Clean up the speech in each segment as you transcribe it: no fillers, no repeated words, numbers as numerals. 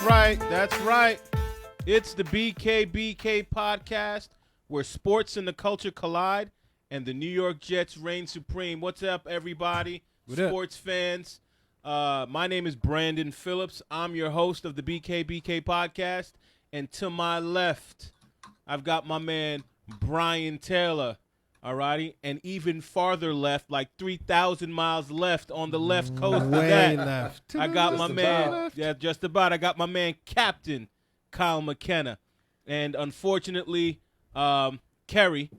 right. That's right. It's the BKBK podcast where sports and the culture collide and the New York Jets reign supreme. What's up, everybody? What up? Sports fans. My name is Brandon Phillips. I'm your host of the BKBK podcast. And to my left, I've got my man, Brian Taylor. Alrighty, and even farther left, like 3,000 miles left on the left coast of that. Left. I got my man, left. yeah, just about. I got my man, Captain Kyle McKenna, and unfortunately, Kerry,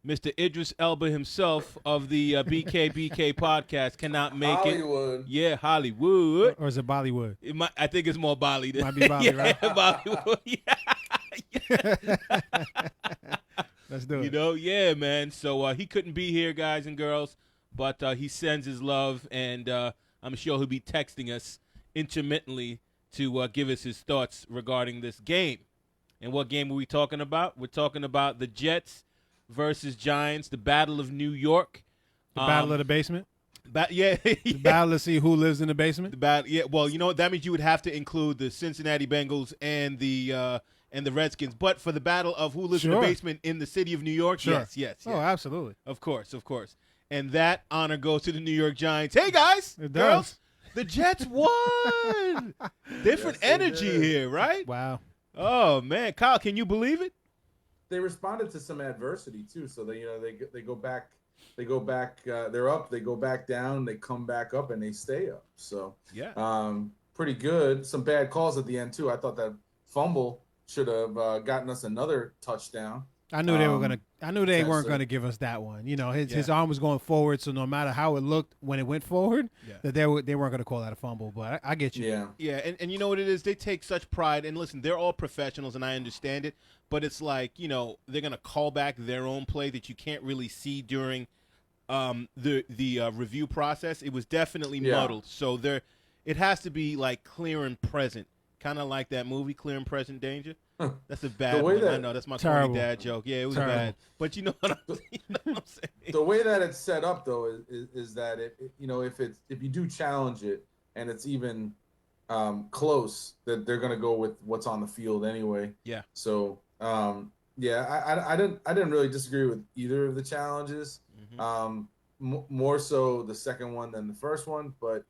Mr. Idris Elba himself of the BKBK podcast, cannot make Hollywood. it. Yeah, Hollywood. Or is it Bollywood? I think it's more Bali. Might be Bali, right? Bollywood. Yeah. Let's do it. You know, yeah, man. So he couldn't be here, guys and girls, but he sends his love, and I'm sure he'll be texting us intermittently to give us his thoughts regarding this game. And what game are we talking about? We're talking about the Jets versus Giants, the Battle of New York. The battle of the basement? Yeah. The battle to see who lives in the basement? Yeah, well, you know what? That means you would have to include the Cincinnati Bengals and the Redskins. But for the battle of who lives in the basement in the city of New York, Sure. yes. Oh, absolutely. Of course. And that honor goes to the New York Giants. Hey, guys, It girls, does. the Jets won. Different energy here, right? Wow. Oh, man. Kyle, can you believe it? They responded to some adversity too, so they go back. They're up. They go back down. They come back up, and they stay up. So Yeah. pretty good. Some bad calls at the end too. I thought that fumble should have gotten us another touchdown. I knew they were gonna. I knew they weren't so- gonna give us that one. You know, his Yeah. arm was going forward, so no matter how it looked when it went forward, Yeah. that they weren't gonna call that a fumble. But I get you. Yeah. Yeah, and you know what it is? They take such pride. And listen, they're all professionals, and I understand it. But it's like, you know, they're going to call back their own play that you can't really see during the review process. It was definitely muddled. So it has to be, like, clear and present. Kind of like that movie, Clear and Present Danger. That's a bad one. I know. That's my corny Terrible. dad joke. Yeah, it was Terrible. bad. But you know what I'm saying? The way that it's set up though is that if you do challenge it and it's even close, that they're gonna go with what's on the field anyway. Yeah. So I didn't really disagree with either of the challenges. Mm-hmm. More so the second one than the first one, but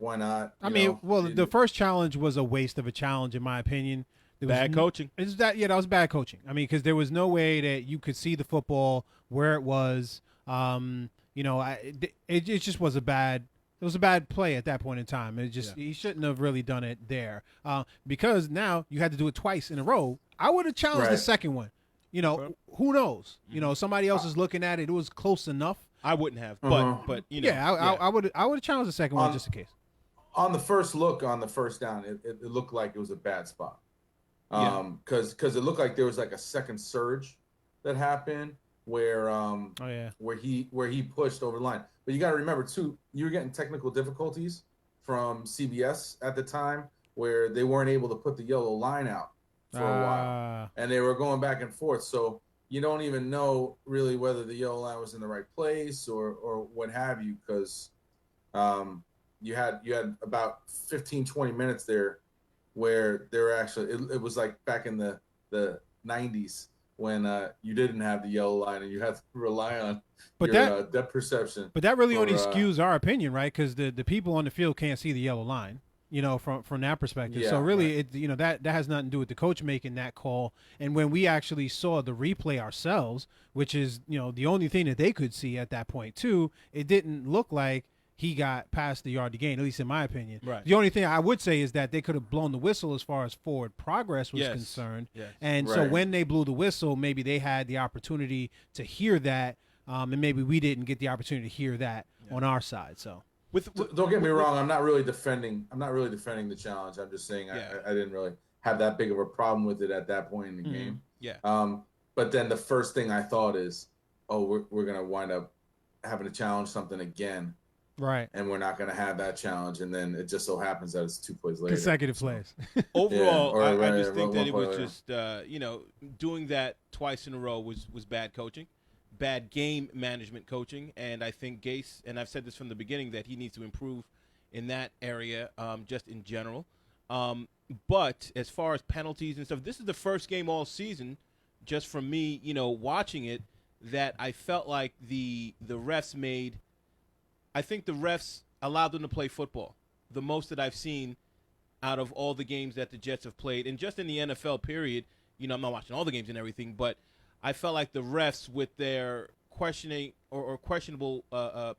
why not? I mean, the first challenge was a waste of a challenge, in my opinion. Bad coaching. That was bad coaching. I mean, because there was no way that you could see the football where it was. It just was a bad. It was a bad play at that point in time. He shouldn't have really done it there. Because now you had to do it twice in a row. I would have challenged the second one. You know, who knows? You know, somebody else is looking at it. It was close enough. I wouldn't have, but you know. Yeah, I would have challenged the second one just in case. On the first look, on the first down, it looked like it was a bad spot. Because it looked like there was like a second surge that happened where where he pushed over the line. But you got to remember too, you were getting technical difficulties from CBS at the time where they weren't able to put the yellow line out for a while, and they were going back and forth. So you don't even know really whether the yellow line was in the right place or what have you, because you had about 15-20 minutes there where they were actually it was like back in the 90s when you didn't have the yellow line and you had to rely on your depth perception. But that really only skews our opinion, right? Because the people on the field can't see the yellow line, you know, from that perspective. So really, that has nothing to do with the coach making that call. And when we actually saw the replay ourselves, which is, you know, the only thing that they could see at that point too, it didn't look like he got past the yard to gain, at least in my opinion. Right. The only thing I would say is that they could have blown the whistle as far as forward progress was concerned. Yes. And so when they blew the whistle, maybe they had the opportunity to hear that, and maybe we didn't get the opportunity to hear that on our side. So don't get me wrong, I'm not really defending the challenge. I'm just saying I didn't really have that big of a problem with it at that point in the game. Yeah. But then the first thing I thought is, we're gonna wind up having to challenge something again. Right. And we're not going to have that challenge. And then it just so happens that it's 2 plays later. Consecutive plays. Overall, I just think that it was just, doing that twice in a row was bad coaching, bad game management coaching. And I think Gase, and I've said this from the beginning, that he needs to improve in that area just in general. But as far as penalties and stuff, this is the first game all season, just from me, watching it, that I felt like the refs made. I think the refs allowed them to play football, the most that I've seen out of all the games that the Jets have played, and just in the NFL period. I'm not watching all the games and everything, but I felt like the refs with their questioning or questionable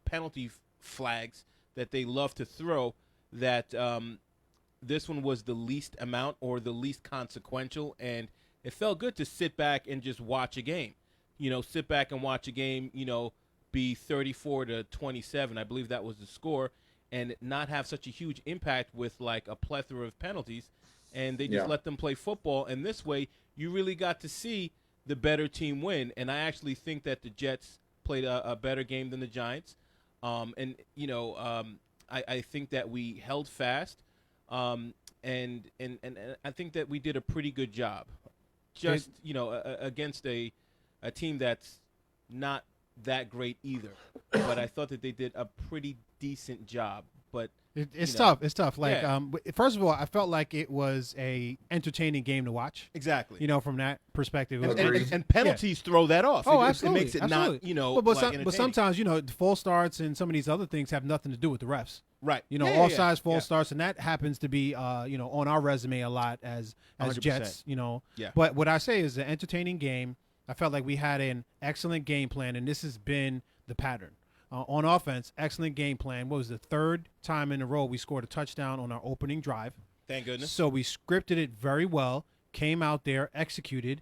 penalty flags that they love to throw, that this one was the least amount or the least consequential, and it felt good to sit back and just watch a game. Sit back and watch a game, be 34-27, I believe that was the score, and not have such a huge impact with like a plethora of penalties, and they just let them play football, and this way you really got to see the better team win. And I actually think that the Jets played a better game than the Giants, I think that we held fast. And I think that we did a pretty good job, just against a team that's not that great either. But I thought that they did a pretty decent job. But it's tough. It's tough. Like, first of all, I felt like it was a entertaining game to watch. Exactly. From that perspective. And penalties throw that off. Oh, absolutely. It makes it absolutely. not, but sometimes, false starts and some of these other things have nothing to do with the refs. Right. Offsides, false starts, and that happens to be, on our resume a lot as 100%. Jets, Yeah. But what I say is an entertaining game. I felt like we had an excellent game plan, and this has been the pattern. On offense, excellent game plan. What was the third time in a row we scored a touchdown on our opening drive? Thank goodness. So we scripted it very well, came out there, executed.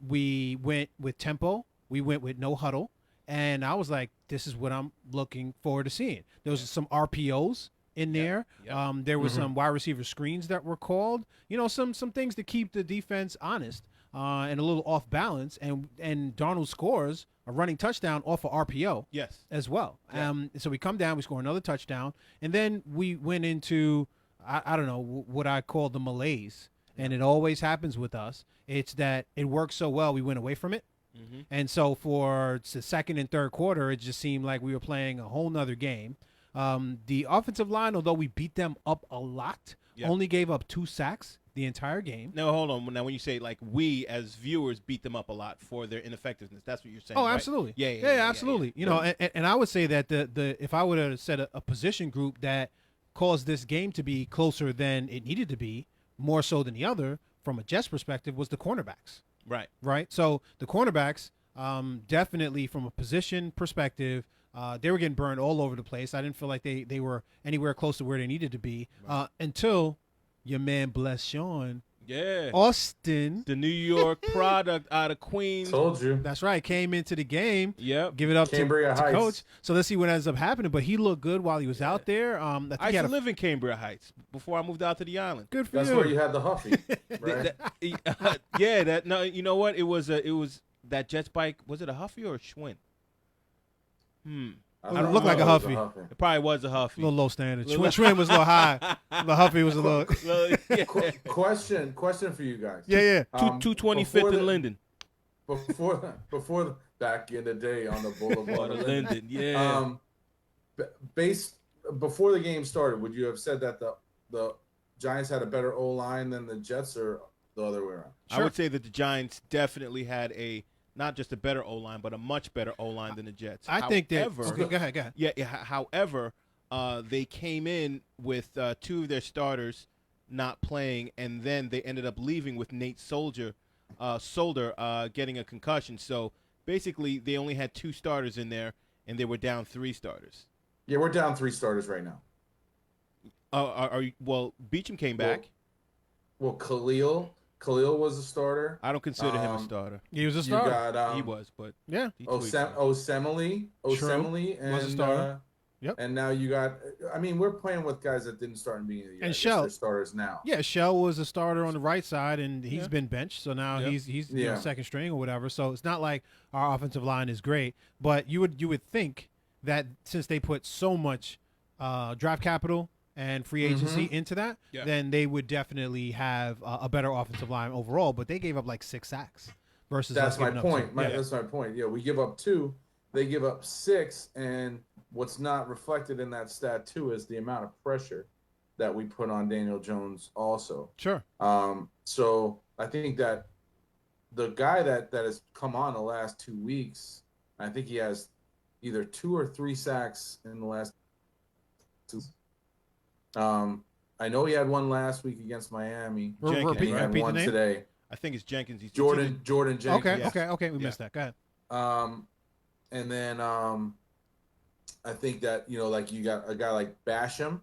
We went with tempo. We went with no huddle. And I was like, this is what I'm looking forward to seeing. There was some RPOs in there. There was some wide receiver screens that were called. Some things to keep the defense honest and a little off balance. And Darnold scores a running touchdown off of RPO. Yes. As well. Yeah. So we come down, we score another touchdown, and then we went into I don't know what I call the malaise. And it always happens with us. It's that it works so well, we went away from it. Mm-hmm. And so for the second and third quarter, it just seemed like we were playing a whole nother game. The offensive line, although we beat them up a lot, only gave up 2 sacks the entire game. No, hold on. Now, when you say like we as viewers beat them up a lot for their ineffectiveness, that's what you're saying. Oh, right? absolutely. Yeah, absolutely. And I would say that the if I would have set a position group that caused this game to be closer than it needed to be, more so than the other, from a Jets perspective, was the cornerbacks. Right. So the cornerbacks, definitely from a position perspective, they were getting burned all over the place. I didn't feel like they were anywhere close to where they needed to be until your man, bless Sean. Yeah. Austin. The New York product out of Queens. Told you. That's right. Came into the game. Yep. Give it up to Heights. Coach. So let's see what ends up happening. But he looked good while he was out there. I used to live in Cambria Heights before I moved out to the island. Good for That's you. where you had the Huffy, right? You know what? It was that Jets bike. Was it a Huffy or a Schwinn? It looked like a Huffy. It probably was a Huffy. A little low standard. Schwinn was a little high. The Huffy was a little. Question for you guys. Yeah. 225th and Linden. Before back in the day on the Boulevard of Linden. Yeah. Before the game started, would you have said that the Giants had a better O-line than the Jets, or the other way around? Sure. I would say that the Giants definitely had not just a better O-line, but a much better O-line than the Jets. I think that. Okay, go ahead. Yeah. However, they came in with 2 of their starters not playing, and then they ended up leaving with Nate Solder getting a concussion. So basically, they only had 2 starters in there, and they were down 3 starters. Yeah, we're down 3 starters right now. Beecham came back. Well, Khalil was a starter. I don't consider him a starter. He was a starter. He was, but yeah. Osemele was a starter. Yep. And now you got. I mean, we're playing with guys that didn't start in the beginning of the year. And Shell, they're starters now. Yeah, Shell was a starter on the right side, and he's been benched, so now he's second string or whatever. So it's not like our offensive line is great, but you would think that since they put so much draft capital and free agency into that, then they would definitely have a better offensive line overall. But they gave up like 6 sacks versus. That's my point. That's my point. Yeah, we give up 2, they give up 6, and what's not reflected in that stat too is the amount of pressure that we put on Daniel Jones also. Sure. So I think that the guy that has come on the last 2 weeks, I think he has either 2 or 3 sacks in the last 2. I know he had one last week against Miami. Jenkins, He had one today. I think it's Jenkins. He's Jordan Jenkins. Okay. We missed that. Go ahead. And then I think that, like you got a guy like Basham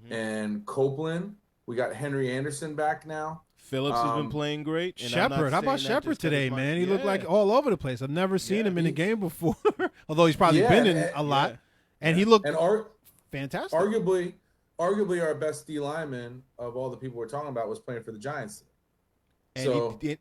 and Copeland. We got Henry Anderson back now. Phillips has been playing great. Shepard, how about Shepard today, man? He looked like all over the place. I've never seen him in a game before, although he's probably been in a lot. And he looked fantastic. Arguably our best D lineman of all the people we're talking about was playing for the Giants. And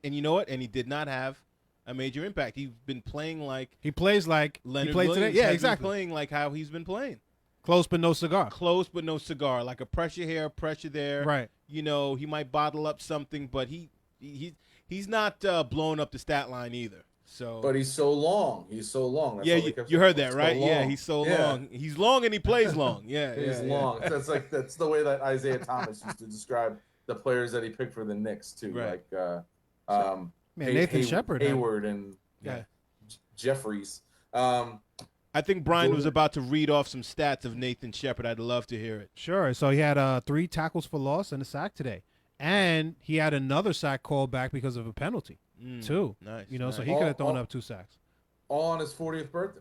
you know what? And he did not have a major impact. He's been playing like he plays like Leonard he played Williams today. Yeah, has exactly. Been playing like how he's been playing. Close but no cigar. Close but no cigar. Like a pressure here, pressure there. Right. He might bottle up something, but he's not blowing up the stat line either. So. But he's so long. That's you heard that, right? Yeah, he's so long. He's long and he plays long. Yeah, he's long. That's the way that Isaiah Thomas used to describe the players that he picked for the Knicks too. Right. Like Nathan Shepard, Hayward, and Jeffries. I think Brian was about to read off some stats of Nathan Shepard. I'd love to hear it. Sure. So he had 3 tackles for loss and a sack today. And he had another sack called back because of a penalty, too. Nice. So he could have thrown up 2 sacks. All on his 40th birthday.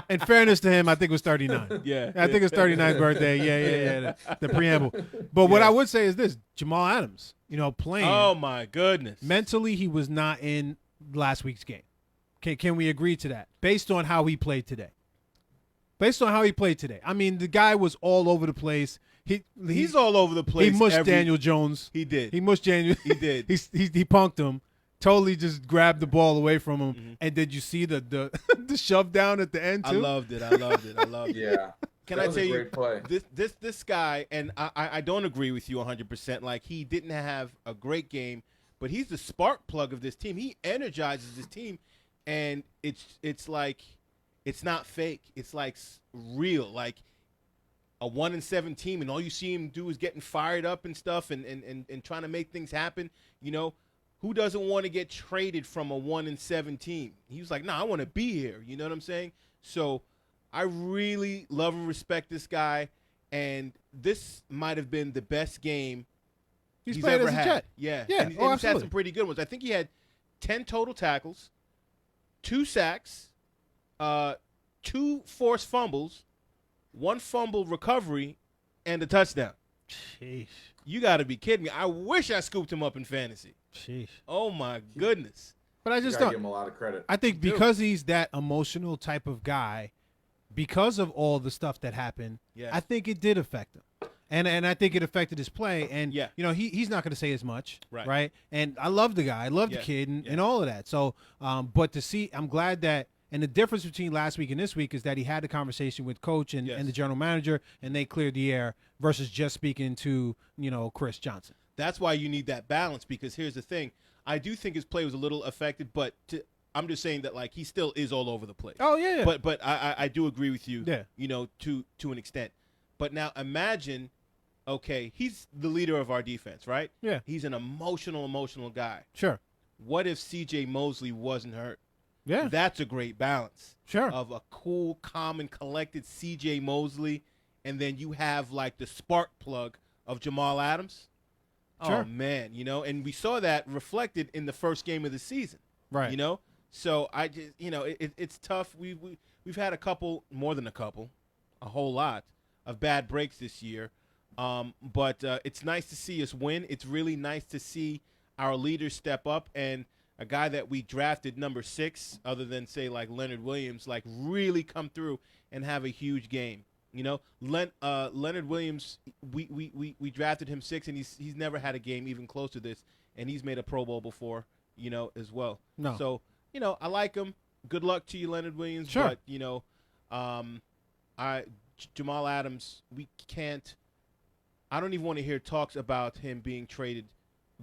In fairness to him, I think it was 39. Yeah. I think it's 39th birthday. Yeah. The preamble. But what I would say is this: Jamal Adams, playing. Oh my goodness. Mentally, he was not in last week's game. Can we agree to that? Based on how he played today. I mean, the guy was all over the place. He's all over the place. He mushed Daniel Jones. He did. He mushed Daniel. He did. he punked him. Totally just grabbed the ball away from him. Mm-hmm. And did you see the shove down at the end too? I loved it. Yeah. Can I tell you, this guy, and I don't agree with you 100%. Like, he didn't have a great game, but he's the spark plug of this team. He energizes this team, and it's like it's not fake. It's like real. Like a 1-7 team, and all you see him do is getting fired up and stuff, and trying to make things happen. Who doesn't want to get traded from a 1-7 team? He was like, I want to be here. You know what I'm saying? So I really love and respect this guy, and this might have been the best game he's ever had. Jet. Yeah. Yeah. And he's had some pretty good ones. I think he had 10 total tackles, 2 sacks, 2 forced fumbles, 1 fumble recovery, and a touchdown. Jeez. You got to be kidding me. I wish I scooped him up in fantasy. Jeez. Oh, my goodness. But I just don't give him a lot of credit. I think because he's that emotional type of guy, because of all the stuff that happened, I think it did affect him. And I think it affected his play. And, he's not going to say as much. Right. And I love the guy. I love the kid and all of that. So, but to see, I'm glad that, and the difference between last week and this week is that he had a conversation with coach and the general manager, and they cleared the air versus just speaking to, Chris Johnson. That's why you need that balance, because here's the thing. I do think his play was a little affected, but I'm just saying that, like, he still is all over the place. Oh, yeah. But I do agree with you, to an extent. But now imagine, okay, he's the leader of our defense, right? Yeah. He's an emotional guy. Sure. What if C.J. Mosley wasn't hurt? Yeah. That's a great balance. Sure. Of a cool, calm, and collected C.J. Mosley, and then you have, like, the spark plug of Jamal Adams. Sure. Oh, man, and we saw that reflected in the first game of the season. Right. So I just, it's tough. We've had more than a couple, a whole lot of bad breaks this year. But it's nice to see us win. It's really nice to see our leaders step up, and a guy that we drafted number 6, other than say like Leonard Williams, like really come through and have a huge game. Leonard Williams, we drafted him 6, and he's never had a game even close to this, and he's made a Pro Bowl before, as well. No. So, I like him. Good luck to you, Leonard Williams. Sure. But, Jamal Adams, I don't even want to hear talks about him being traded.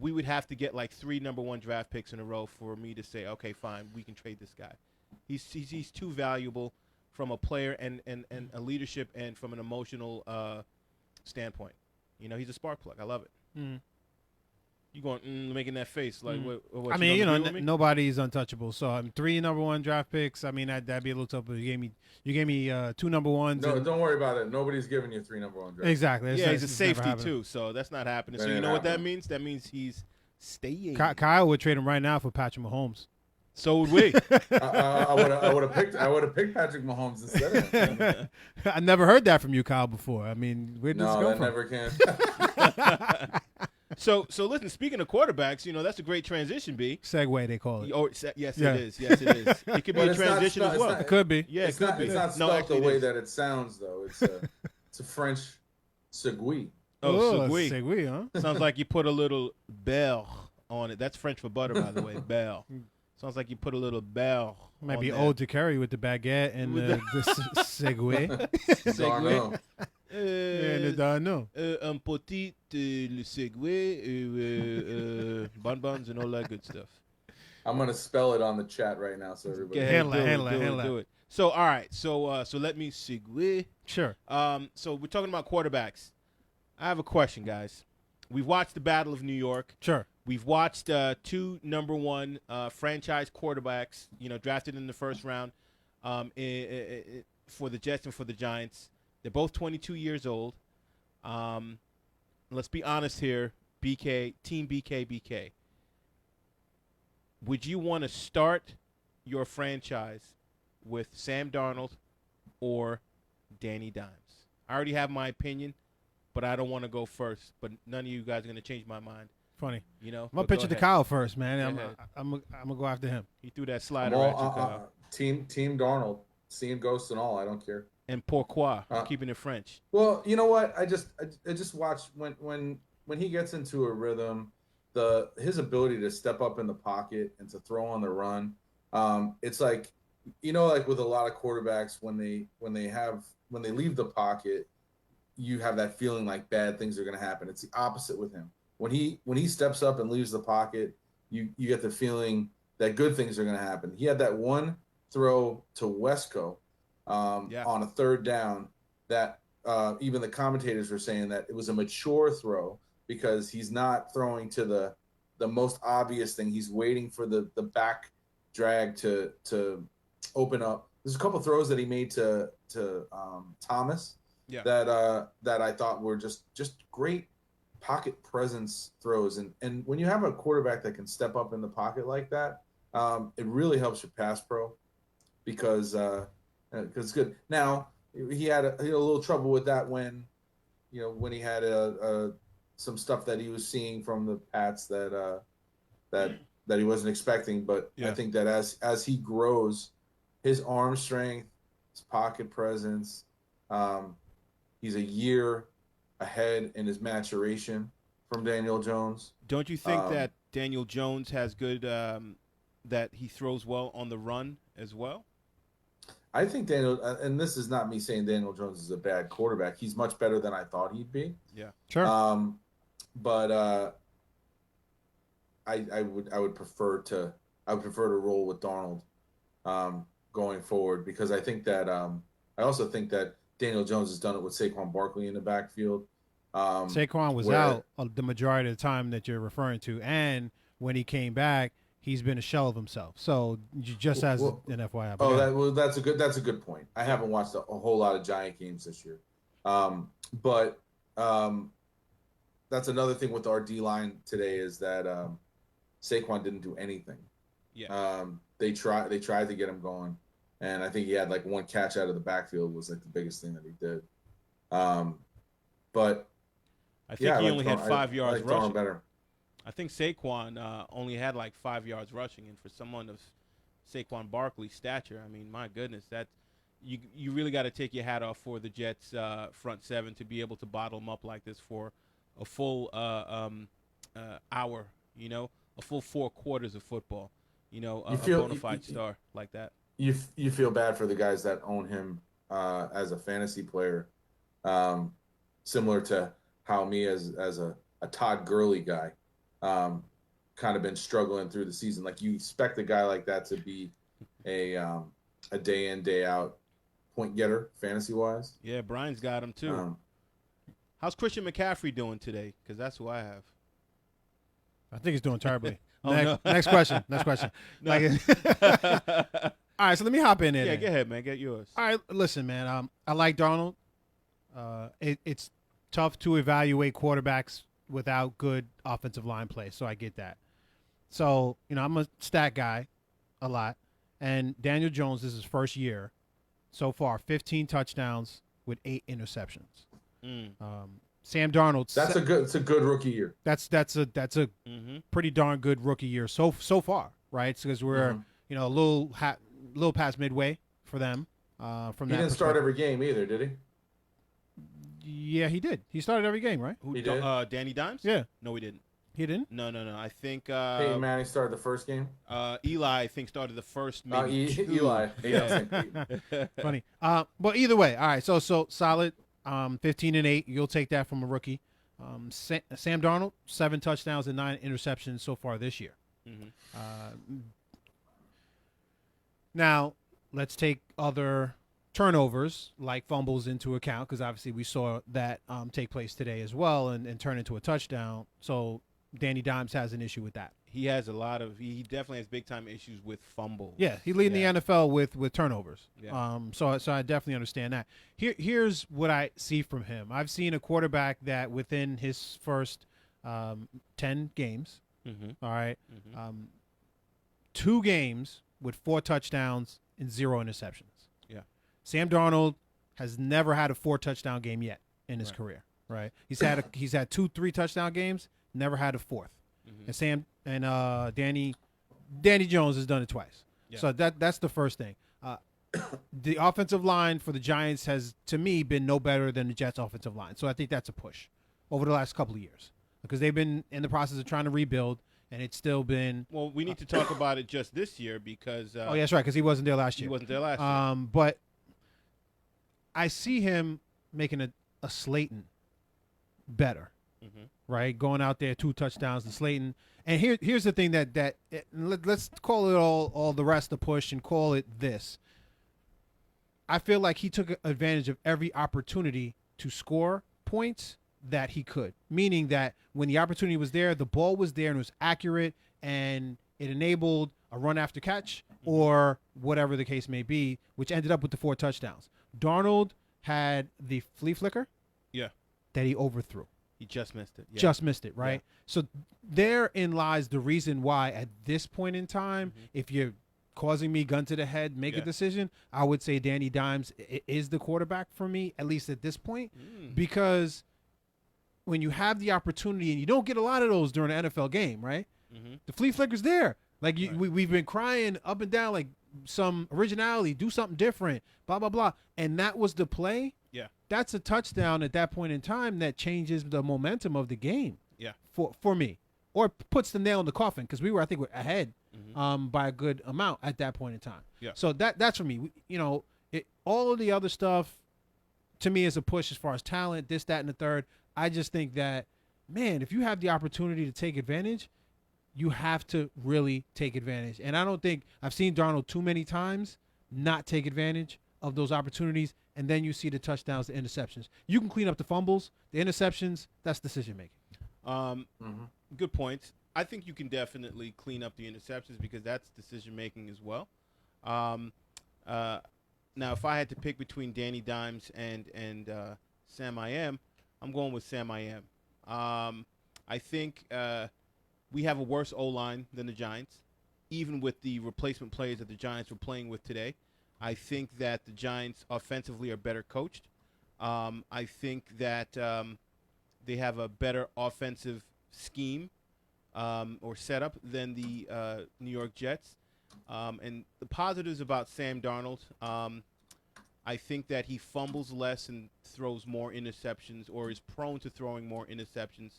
We would have to get like 3 number 1 draft picks in a row for me to say, okay, fine, we can trade this guy. He's too valuable from a player and a leadership and from an emotional standpoint. You know, he's a spark plug. I love it. Mm. You going making that face like what? I mean, nobody's untouchable. So I'm 3 number 1 draft picks. I mean, that'd be a little tough. But you gave me 2 number 1s. No, don't worry about it. Nobody's giving you 3 number 1 drafts. Exactly. Yeah, he's a safety too, so that's not happening. So you know what that means? That means he's staying. Kyle would trade him right now for Patrick Mahomes. So would we. I would have picked Patrick Mahomes instead of him. I never heard that from you, Kyle, before. I mean, where did this go from? Never can. So listen. Speaking of quarterbacks, you know that's a great transition. B segue they call it. Oh, yes, it is. Yes, it is. It could be a transition as well. It could be. Yeah, it could be. It's not spelled the way that it sounds, though. It's a French segue. Oh, segue, huh? Sounds like you put a little beurre on it. That's French for butter, by the way. Beurre. Sounds like you put a little beurre. Might be old to carry with the baguette and the segue. Segue. Un petit le segway, bonbons and all that good stuff. I'm gonna spell it on the chat right now, so everybody do it. So all right, so let me segue. Sure. So we're talking about quarterbacks. I have a question, guys. We've watched the Battle of New York. Sure. We've watched 2 number 1 franchise quarterbacks, you know, drafted in the first round for the Jets and for the Giants. They're both 22 years old. Let's be honest here, Team BKBK. Would you want to start your franchise with Sam Darnold or Danny Dimes? I already have my opinion, but I don't want to go first. But none of you guys are going to change my mind. Funny. You know, I'm going to pitch it to Kyle first, man. I'm going to go after him. He threw that slider at you, Kyle. Team Darnold. Seeing ghosts and all, I don't care. And pourquoi? I'm keeping it French. Well, you know what? I just watched when he gets into a rhythm, his ability to step up in the pocket and to throw on the run. It's like, you know, like with a lot of quarterbacks when they leave the pocket, you have that feeling like bad things are going to happen. It's the opposite with him. When he steps up and leaves the pocket, you get the feeling that good things are going to happen. He had that one throw to Wesco on a 3rd down that even the commentators were saying that it was a mature throw because he's not throwing to the most obvious thing. He's waiting for the back drag to open up. There's a couple throws that he made to Thomas that I thought were just great pocket presence throws. And when you have a quarterback that can step up in the pocket like that, it really helps your pass pro because it's good. Now he had a little trouble with that when he had some stuff that he was seeing from the Pats that he wasn't expecting. But I think that as he grows, his arm strength, his pocket presence, he's a year ahead in his maturation from Daniel Jones. Don't you think that Daniel Jones has good that he throws well on the run as well? I think Daniel, and this is not me saying Daniel Jones is a bad quarterback. He's much better than I thought he'd be. Yeah, sure. But I would prefer to roll with Darnold going forward because I think that I also think that Daniel Jones has done it with Saquon Barkley in the backfield. Saquon was out the majority of the time that you're referring to, and when he came back, he's been a shell of himself. So just as an FYI. That's a good point. I haven't watched a whole lot of Giant games this year, but that's another thing with our D line today is that Saquon didn't do anything. Yeah. They tried to get him going, and I think he had like one catch out of the backfield was like the biggest thing that he did. But I think he only had 5 yards rushing. Better. I think Saquon only had like 5 yards rushing, and for someone of Saquon Barkley's stature, I mean, my goodness, that you really got to take your hat off for the Jets' front seven to be able to bottle them up like this for a full hour, a full 4 quarters of football, a bona fide star like that. You feel bad for the guys that own him as a fantasy player, similar to how me as a Todd Gurley guy kind of been struggling through the season. Like you expect a guy like that to be a day in, day out point getter fantasy wise. Yeah, Brian's got him too. How's Christian McCaffrey doing today? Because that's who I have. I think he's doing terribly. No. Next question. Next question. No. All right, so let me hop in there. Yeah, then. go ahead, man. Get yours. All right, listen, man. I like Darnold. It's tough to evaluate quarterbacks without good offensive line play, so I get that. So, I'm a stat guy a lot, and Daniel Jones, this is his first year so far, 15 touchdowns with 8 interceptions. Sam Darnold. It's a good rookie year. That's a pretty darn good rookie year so far, right? Because we're a little past midway for them. From he didn't start every game either, did he? Yeah, he did. He started every game, right? He did. Danny Dimes? Yeah. No, he didn't. He didn't? No. I think Peyton Manning started the first game. Eli, I think, started the first maybe two. Eli. Funny. But either way, all right. So solid. 15-8. You'll take that from a rookie. Sam Darnold, 7 touchdowns and 9 interceptions so far this year. Now, let's take other turnovers like fumbles into account, because obviously we saw that take place today as well and turn into a touchdown. So Danny Dimes has an issue with that. He has he definitely has big time issues with fumbles. Yeah, he's leading the NFL with turnovers. Yeah. So I definitely understand that. Here's what I see from him. I've seen a quarterback that within his first 10 games, all right, 2 games with 4 touchdowns and 0 interceptions. Yeah. Sam Darnold has never had a 4 touchdown game yet in his career. Right. He's had 2-3 touchdown games, never had a 4th. And Danny Jones has done it twice. Yeah. So that's the first thing. The offensive line for the Giants has, to me, been no better than the Jets' offensive line. So I think that's a push over the last couple of years, because they've been in the process of trying to rebuild, and it's still been. Well, we need to talk about it just this year because. Oh, yeah, that's right, because he wasn't there last year. He wasn't there last year. But I see him making a Slayton better. Right, going out there 2 touchdowns to Slayton, and here's the thing that let's call it all the rest a push and call it this. I feel like he took advantage of every opportunity to score points that he could, meaning that when the opportunity was there, the ball was there and it was accurate, and it enabled a run after catch or whatever the case may be, which ended up with the 4 touchdowns. Darnold had the flea flicker, that he overthrew. He just missed it. Yeah. Just missed it, right? Yeah. So therein lies the reason why at this point in time, if you're causing me gun to the head, make a decision, I would say Danny Dimes is the quarterback for me, at least at this point, because when you have the opportunity, and you don't get a lot of those during an NFL game, right? The flea flicker's there. Like we've been crying up and down, like some originality, do something different, blah, blah, blah. And that was the play. Yeah. That's a touchdown at that point in time that changes the momentum of the game. Yeah. For me, or puts the nail in the coffin, because we were ahead by a good amount at that point in time. Yeah. So that's for me. All of the other stuff to me is a push as far as talent, this, that, and the third. I just think that, man, if you have the opportunity to take advantage, you have to really take advantage. And I don't think I've seen Darnold too many times not take advantage of those opportunities, and then you see the touchdowns, the interceptions. You can clean up the fumbles, the interceptions. That's decision making. Good points. I think you can definitely clean up the interceptions because that's decision making as well. Now, if I had to pick between Danny Dimes and Sam I Am, I'm going with Sam I Am. I think we have a worse O-line than the Giants, even with the replacement players that the Giants were playing with today. I think that the Giants offensively are better coached. I think that they have a better offensive scheme or setup than the New York Jets. And the positives about Sam Darnold, I think that he fumbles less and throws more interceptions, or is prone to throwing more interceptions.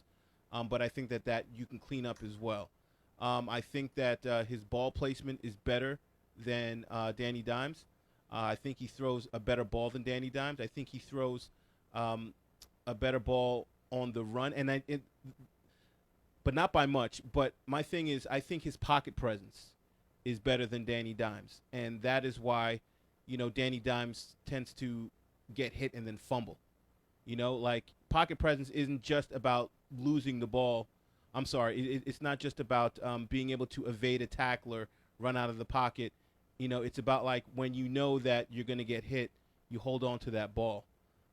But I think that you can clean up as well. I think that his ball placement is better than Danny Dimes. I think he throws a better ball than Danny Dimes. I think he throws a better ball on the run, but not by much. But my thing is, I think his pocket presence is better than Danny Dimes, and that is why, Danny Dimes tends to get hit and then fumble. Like pocket presence isn't just about losing the ball. I'm sorry, it's not just about being able to evade a tackler, run out of the pocket. It's about like when you know that you're going to get hit, you hold on to that ball.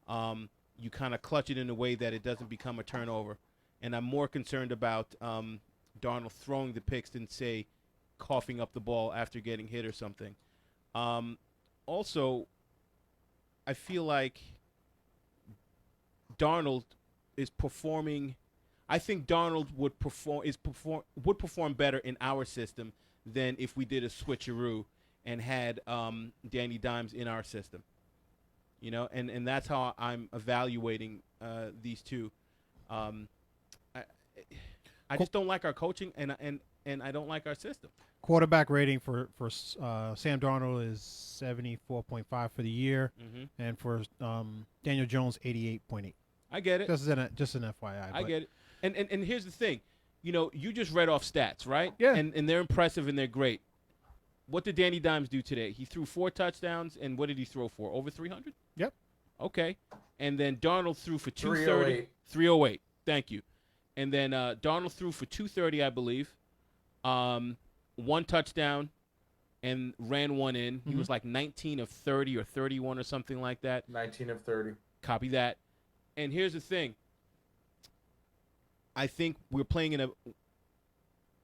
You kind of clutch it in a way that it doesn't become a turnover. And I'm more concerned about Darnold throwing the picks than, say, coughing up the ball after getting hit or something. Also, I feel like Darnold is performing. I think Darnold would perform better in our system than if we did a switcheroo and had Danny Dimes in our system. And that's how I'm evaluating these two. I just don't like our coaching, and I don't like our system. Quarterback rating for Sam Darnold is 74.5 for the year, and for Daniel Jones 88.8. I get it. Just an FYI. I get it. And here's the thing, you just read off stats, right? Yeah. And they're impressive and they're great. What did Danny Dimes do today? He threw 4 touchdowns, and what did he throw for? Over 300? Yep. Okay. And then Darnold threw for 230. 308. Thank you. And then Darnold threw for 230, I believe. 1 touchdown and ran one in. He was like 19 of 30 or 31 or something like that. 19 of 30. Copy that. And here's the thing. I think we're playing in a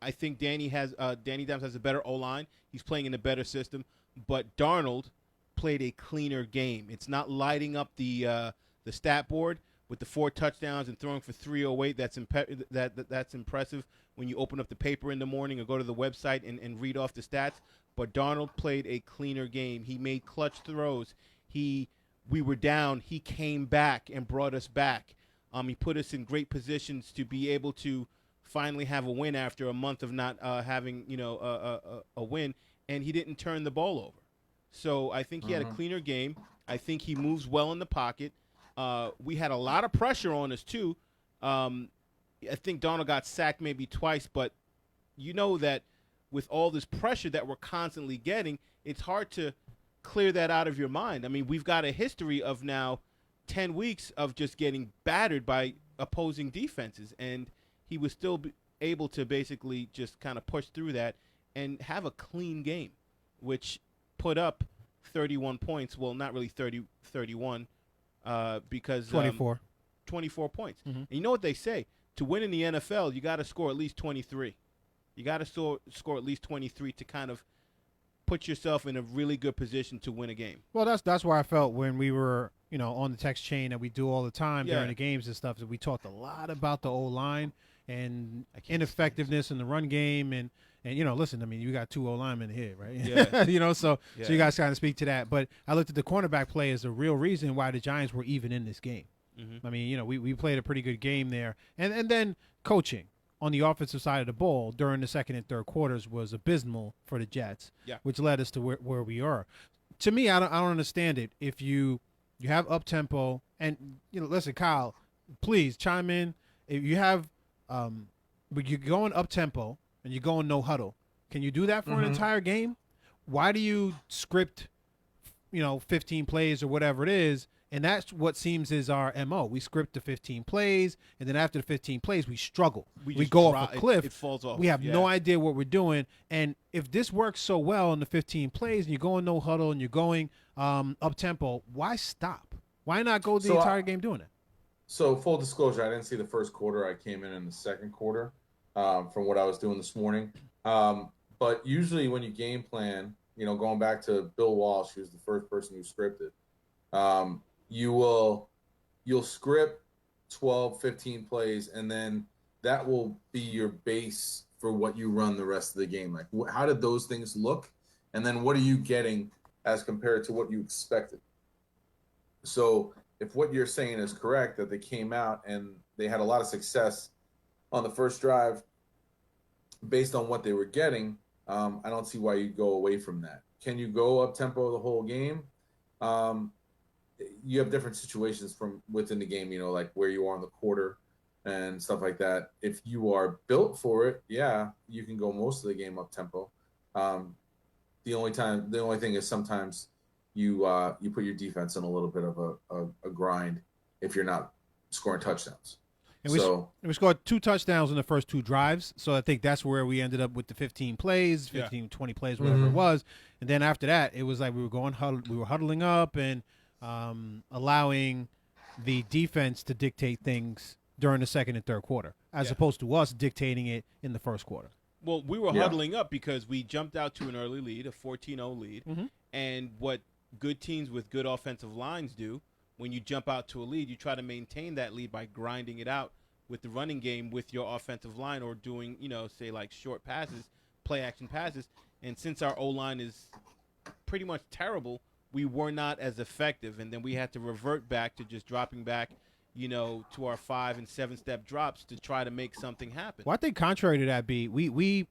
I think Danny Dimes has a better O-line. He's playing in a better system, but Darnold played a cleaner game. It's not lighting up the stat board with the 4 touchdowns and throwing for 308. That's impressive when you open up the paper in the morning or go to the website and read off the stats. But Darnold played a cleaner game. He made clutch throws. We were down. He came back and brought us back. He put us in great positions to be able to finally have a win after a month of not having a win, and he didn't turn the ball over. So I think he had a cleaner game. I think he moves well in the pocket. We had a lot of pressure on us too. I think Darnold got sacked maybe twice, but you know that with all this pressure that we're constantly getting, it's hard to clear that out of your mind. I mean, we've got a history of now 10 weeks of just getting battered by opposing defenses, and he was still able to basically just kind of push through that and have a clean game, which put up 31 points. Well, not really 31, because 24. 24 points. And you know what they say? To win in the NFL, you got to score at least 23. You got to score at least 23 to kind of put yourself in a really good position to win a game. Well, that's where I felt when we were, on the text chain that we do all the time during the games and stuff. That we talked a lot about the O-line and ineffectiveness in the run game, and listen, I mean, you got 2 O-linemen here, right? Yeah. So you guys kind of speak to that. But I looked at the cornerback play as the real reason why the Giants were even in this game. I mean, we played a pretty good game there, and then coaching on the offensive side of the ball during the second and third quarters was abysmal for the Jets, which led us to where we are. To me, I don't understand it. If you have up tempo, and listen, Kyle, please chime in. If you have, but you're going up tempo and you're going no huddle, can you do that for an entire game? Why do you script, 15 plays or whatever it is? And that's what seems is our MO. We script the 15 plays, and then after the 15 plays, we struggle. We go off a cliff. It falls off. We have no idea what we're doing. And if this works so well in the 15 plays, and you're going no huddle, and you're going up tempo, why stop? Why not go the entire game doing it? So full disclosure, I didn't see the first quarter. I came in the second quarter from what I was doing this morning. But usually when you game plan, going back to Bill Walsh, who's the first person who scripted, you'll script 12, 15 plays, and then that will be your base for what you run the rest of the game. Like, how did those things look? And then what are you getting as compared to what you expected? So if what you're saying is correct, that they came out and they had a lot of success on the first drive based on what they were getting, I don't see why you go away from that. Can you go up tempo the whole game? You have different situations from within the game, like where you are in the quarter and stuff like that. If you are built for it, you can go most of the game up tempo. The only thing is sometimes you put your defense in a little bit of a grind if you're not scoring touchdowns. And we scored 2 touchdowns in the first 2 drives, so I think that's where we ended up with the 15 plays, 20 plays, whatever it was. And then after that, it was like we were huddling up and allowing the defense to dictate things during the second and third quarter, as opposed to us dictating it in the first quarter. Well, we were huddling up because we jumped out to an early lead, a 14-0 lead, and what good teams with good offensive lines do, when you jump out to a lead, you try to maintain that lead by grinding it out with the running game with your offensive line or doing, say like short passes, play action passes. And since our O-line is pretty much terrible, we were not as effective. And then we had to revert back to just dropping back, to our 5 and 7 step drops to try to make something happen. Well, I think contrary to that, we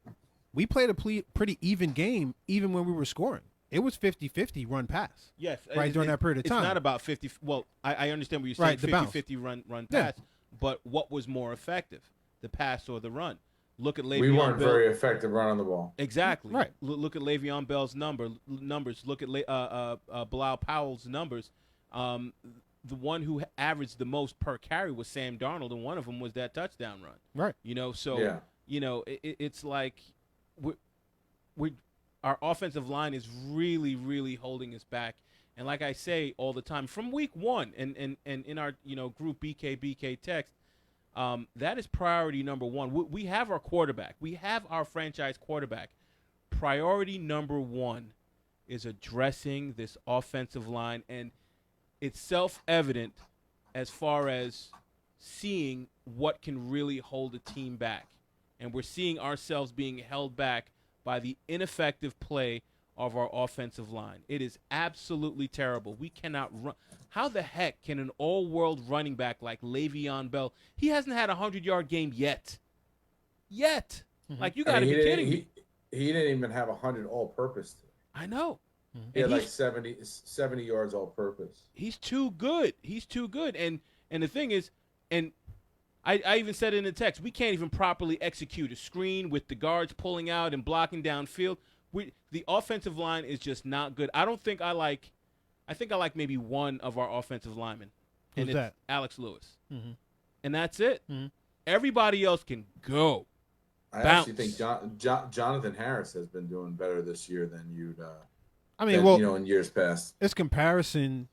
played a pretty even game even when we were scoring. It was 50-50 run pass. Yes. Right during that period of time. It's not about 50. Well, I understand what you're saying, 50-50 run pass. But what was more effective, the pass or the run? Look at Le'Veon Bell. We weren't very effective running the ball. Exactly. Right. Look at Le'Veon Bell's numbers. Look at Bilal Powell's numbers. The one who averaged the most per carry was Sam Darnold, and one of them was that touchdown run. Right. It's like our offensive line is really, really holding us back. And like I say all the time, from week 1 and in our group BKBK text, that is priority number 1. We have our quarterback. We have our franchise quarterback. Priority number 1 is addressing this offensive line, and it's self-evident as far as seeing what can really hold a team back. And we're seeing ourselves being held back by the ineffective play of our offensive line. It is absolutely terrible. We cannot run. How the heck can an all-world running back like Le'Veon Bell, he hasn't had a 100-yard game yet. Like, you got to be kidding me. He didn't even have 100 all-purpose. I know. He had like 70 yards all-purpose. He's too good. And the thing is, and I even said it in the text, we can't even properly execute a screen with the guards pulling out and blocking downfield. The offensive line is just not good. I think I like maybe one of our offensive linemen. Who's and that? It's Alex Lewis. Mm-hmm. And that's it. Mm-hmm. Everybody else can go. I Bounce. actually think Jonathan Harris has been doing better this year than you'd in years past. It's comparable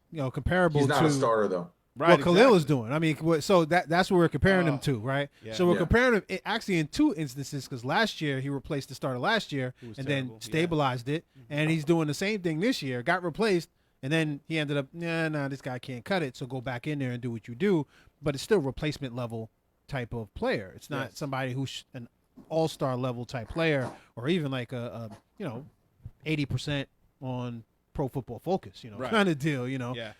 He's not to a starter though. Right, what Khalil is doing. I mean, so that's what we're comparing him to, right? Yeah. So we're comparing him actually in 2 instances, because last year he replaced the starter last year and then stabilized it, and he's doing the same thing this year. Got replaced, and then he ended up, this guy can't cut it, so go back in there and do what you do. But it's still replacement level type of player. It's not somebody who's an all-star level type player, or even like a 80% on Pro Football Focus, kind of deal, Yeah.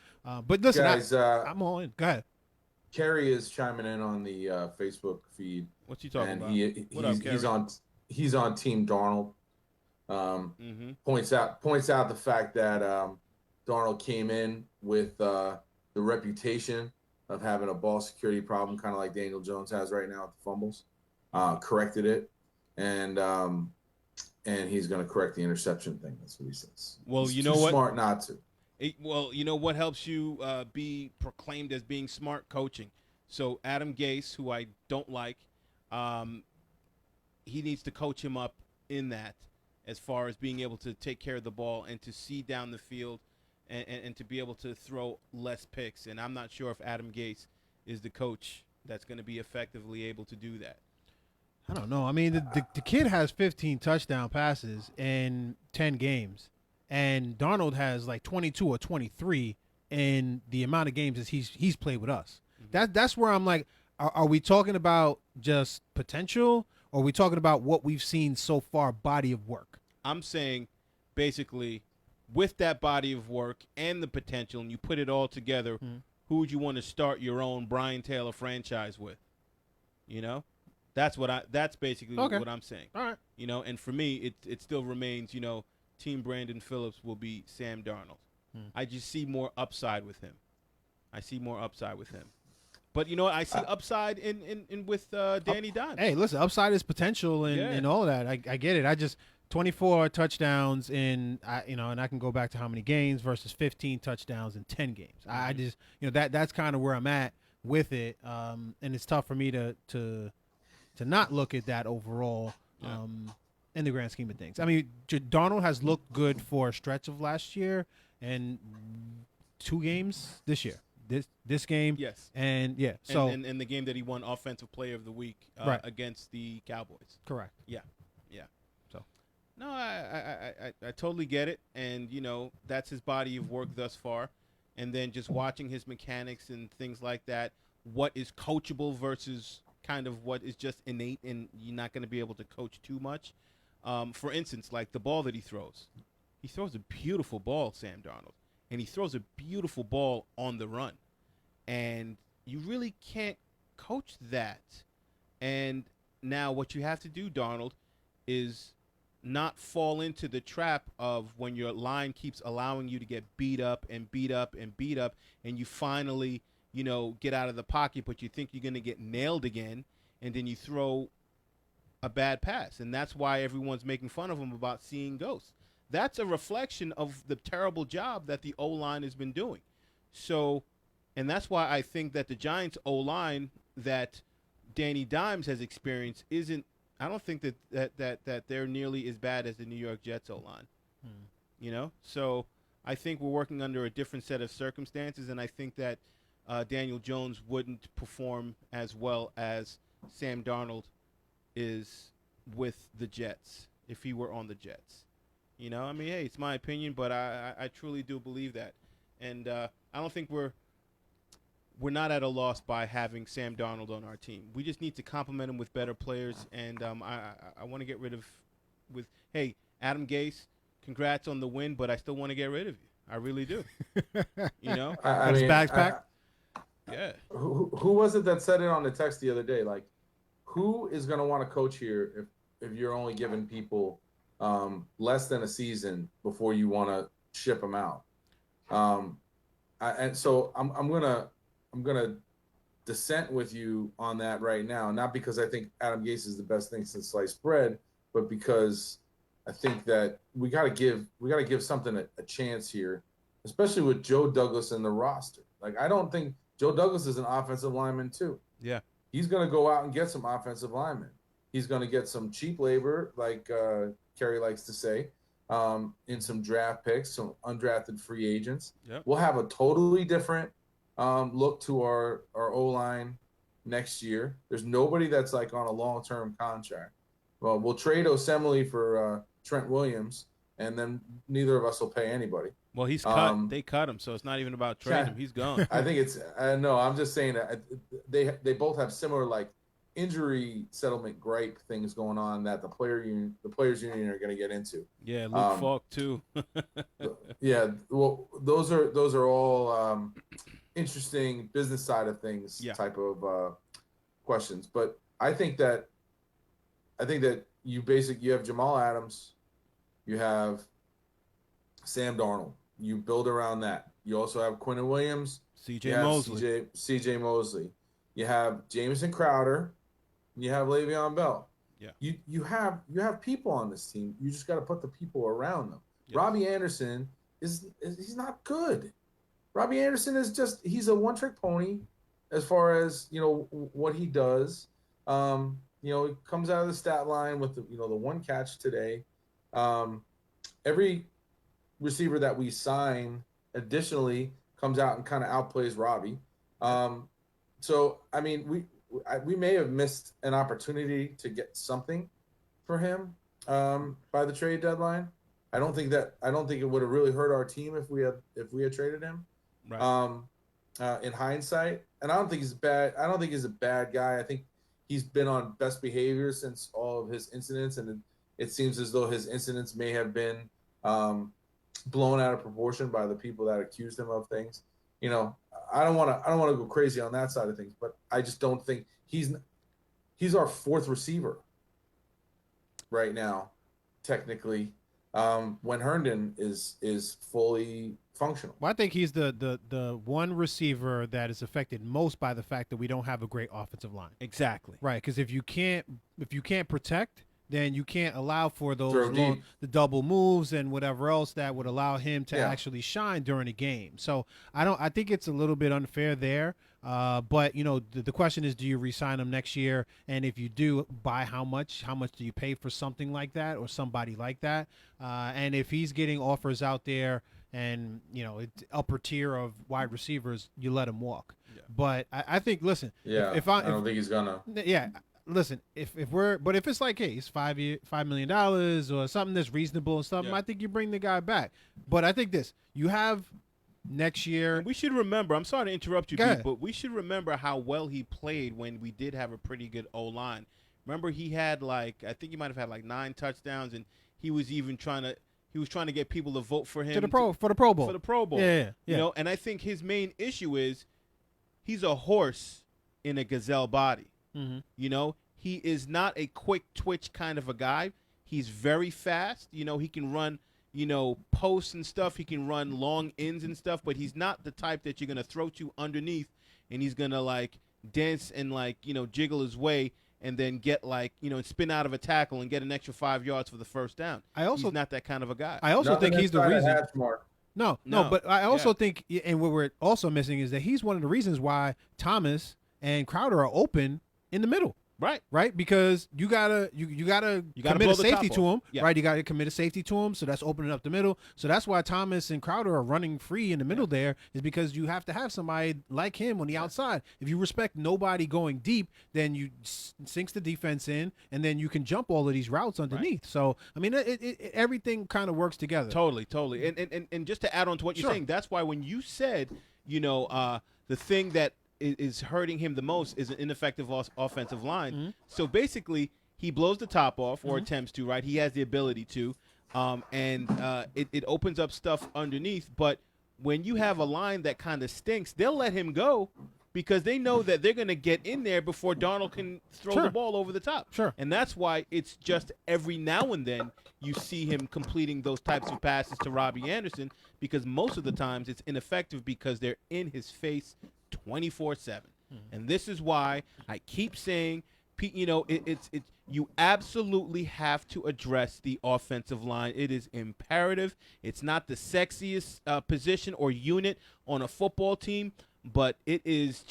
But listen, guys, I'm all in. Go ahead. Kerry is chiming in on the Facebook feed. What's he talking about? He's on Team Darnold. Points out the fact that Darnold came in with the reputation of having a ball security problem, kind of like Daniel Jones has right now with the fumbles. Corrected it, and he's going to correct the interception thing. That's what he says. Well, he's you know what? Smart not to. Well, you know what helps you be proclaimed as being smart? Coaching. So Adam Gase, who I don't like, he needs to coach him up in that, as far as being able to take care of the ball and to see down the field and to be able to throw less picks. And I'm not sure if Adam Gase is the coach that's going to be effectively able to do that. I don't know. I mean, the kid has 15 touchdown passes in 10 games. And Darnold has like 22 or 23 in the amount of games that he's played with us. Mm-hmm. That's where I'm like, are we talking about just potential, or are we talking about what we've seen so far, body of work? I'm saying, basically, with that body of work and the potential, and you put it all together, who would you want to start your own Brian Taylor franchise with? That's basically what I'm saying. All right. And for me, it still remains, Team Brandon Phillips will be Sam Darnold. I just see more upside with him. But I see upside in with Danny Dimes. Hey, listen, upside is potential and all of that. I get it. 24 touchdowns in, and I can go back to how many games versus 15 touchdowns in 10 games. I just, that's kind of where I'm at with it. And it's tough for me to not look at that overall in the grand scheme of things. I mean, Darnold has looked good for a stretch of last year and 2 games this year. This game, yes, and and the game that he won Offensive Player of the Week right. against the Cowboys. Correct. Yeah. So, no, I totally get it, and that's his body of work thus far, and then just watching his mechanics and things like that. What is coachable versus kind of what is just innate, and you're not going to be able to coach too much. For instance, like the ball that he throws a beautiful ball, Sam Darnold. And he throws a beautiful ball on the run. And you really can't coach that. And now what you have to do, Darnold, is not fall into the trap of when your line keeps allowing you to get beat up and beat up and beat up, and you finally, get out of the pocket, but you think you're going to get nailed again, and then you throw a bad pass. And that's why everyone's making fun of him about seeing ghosts. That's a reflection of the terrible job that the O-line has been doing. So, and that's why I think that the Giants O-line that Danny Dimes has experienced I don't think that they're nearly as bad as the New York Jets O-line. So I think we're working under a different set of circumstances, and I think that Daniel Jones wouldn't perform as well as Sam Darnold is with the Jets if he were on the Jets. Hey, it's my opinion, but I truly do believe that. And I don't think we're not at a loss by having Sam Darnold on our team. We just need to complement him with better players, and I want to get rid of hey, Adam Gase, congrats on the win, but I still want to get rid of you. I really do. I mean, bags back? Yeah. Who was it that said it on the text the other day? Like, who is going to want to coach here if you're only giving people less than a season before you want to ship them out? And so I'm gonna dissent with you on that right now, not because I think Adam Gase is the best thing since sliced bread, but because I think that we gotta give something a chance here, especially with Joe Douglas in the roster. Like, I don't think Joe Douglas is an offensive lineman too. Yeah, he's gonna go out and get some offensive linemen. He's gonna get some cheap labor, like Kerry likes to say, in some draft picks, some undrafted free agents. Yep. We'll have a totally different look to our O-line next year. There's nobody that's like on a long-term contract. Well, we'll trade Osemele for Trent Williams, and then neither of us will pay anybody. Well, he's cut. They cut him, so it's not even about trading him. He's gone. I think it's no. I'm just saying that they both have similar like injury settlement gripe things going on that the players union are going to get into. Yeah, Luke Falk too. Yeah, well, those are all interesting business side of things type of questions. But I think that you have Jamal Adams, you have Sam Darnold. You build around that. You also have Quentin Williams, CJ Mosley. You have Jamison Crowder. You have Le'Veon Bell. Yeah. You have people on this team. You just got to put the people around them. Yes. Robbie Anderson he's not good. Robbie Anderson he's a one-trick pony as far as, what he does. He comes out of the stat line with the one catch today. Every receiver that we sign additionally comes out and kind of outplays Robbie. So I mean, we may have missed an opportunity to get something for him by the trade deadline. I don't think it would have really hurt our team if we had traded him. Right. In hindsight, and I don't think he's bad. I don't think he's a bad guy. I think he's been on best behavior since all of his incidents, and it seems as though his incidents may have been blown out of proportion by the people that accused him of things. I don't want to go crazy on that side of things, but I just don't think he's our fourth receiver right now, technically. When Herndon is fully functional. Well, I think he's the one receiver that is affected most by the fact that we don't have a great offensive line. Exactly. Right, because if you can't protect, then you can't allow for those Throw deep. the double moves and whatever else that would allow him to Yeah. actually shine during a game. So I think it's a little bit unfair there. But the question is, do you re-sign him next year? And if you do, by how much? How much do you pay for something like that or somebody like that? And if he's getting offers out there, and it's upper tier of wide receivers, you let him walk. Yeah. But I think, listen, yeah, I don't think he's gonna. Yeah, listen, if it's like, hey, it's $5 million or something that's reasonable and something, I think you bring the guy back. But I think you have next year. And we should remember. I'm sorry to interrupt you, Pete, but we should remember how well he played when we did have a pretty good O-line. Remember, he had I think he might have had 9 touchdowns, and he was even trying to get people to vote for him for the Pro Bowl. For the Pro Bowl. Yeah. And I think his main issue is he's a horse in a gazelle body. Mm-hmm. He is not a quick twitch kind of a guy. He's very fast. He can run, posts and stuff. He can run long ins and stuff, but he's not the type that you're going to throw to underneath and he's going to dance and jiggle his way and then get spin out of a tackle and get an extra 5 yards for the first down. He's not that kind of a guy. I also think he's the reason. No, No, but I also think, and what we're also missing is that he's one of the reasons why Thomas and Crowder are open in the middle. Right, because you gotta commit a safety to him, right? You gotta commit a safety to him, so that's opening up the middle. So that's why Thomas and Crowder are running free in the middle. There is because you have to have somebody like him on the outside. If you respect nobody going deep, then you sinks the defense in, and then you can jump all of these routes underneath. So I mean, everything kind of works together. Totally. And just to add on to what you're saying, that's why when you said, the thing that is hurting him the most is an ineffective offensive line. Mm-hmm. So basically, he blows the top off or attempts to, right? He has the ability to, and it opens up stuff underneath. But when you have a line that kind of stinks, they'll let him go because they know that they're going to get in there before Darnold can throw the ball over the top. Sure. And that's why it's just every now and then you see him completing those types of passes to Robbie Anderson because most of the times it's ineffective because they're in his face 24/7. And this is why I keep saying, Pete, you absolutely have to address the offensive line. It is imperative. It's not the sexiest position or unit on a football team, but it is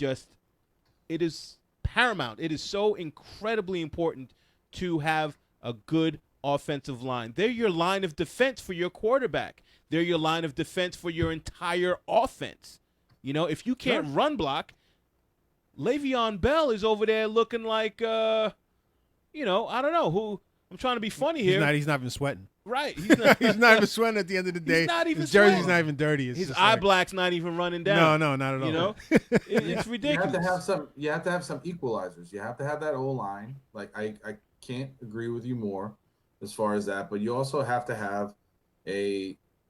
paramount. It is so incredibly important to have a good offensive line. They're your line of defense for your quarterback. They're your line of defense for your entire offense. If you can't run block, Le'Veon Bell is over there looking like, I don't know who. I'm trying to be funny here. He's not even sweating. Right. He's not even sweating at the end of the day. He's not even His jersey's sweating. not even dirty. It's his just eye black's not even running down. No, not at all. It's ridiculous. You have to have some equalizers. You have to have that O-line. I can't agree with you more as far as that, but you also have to have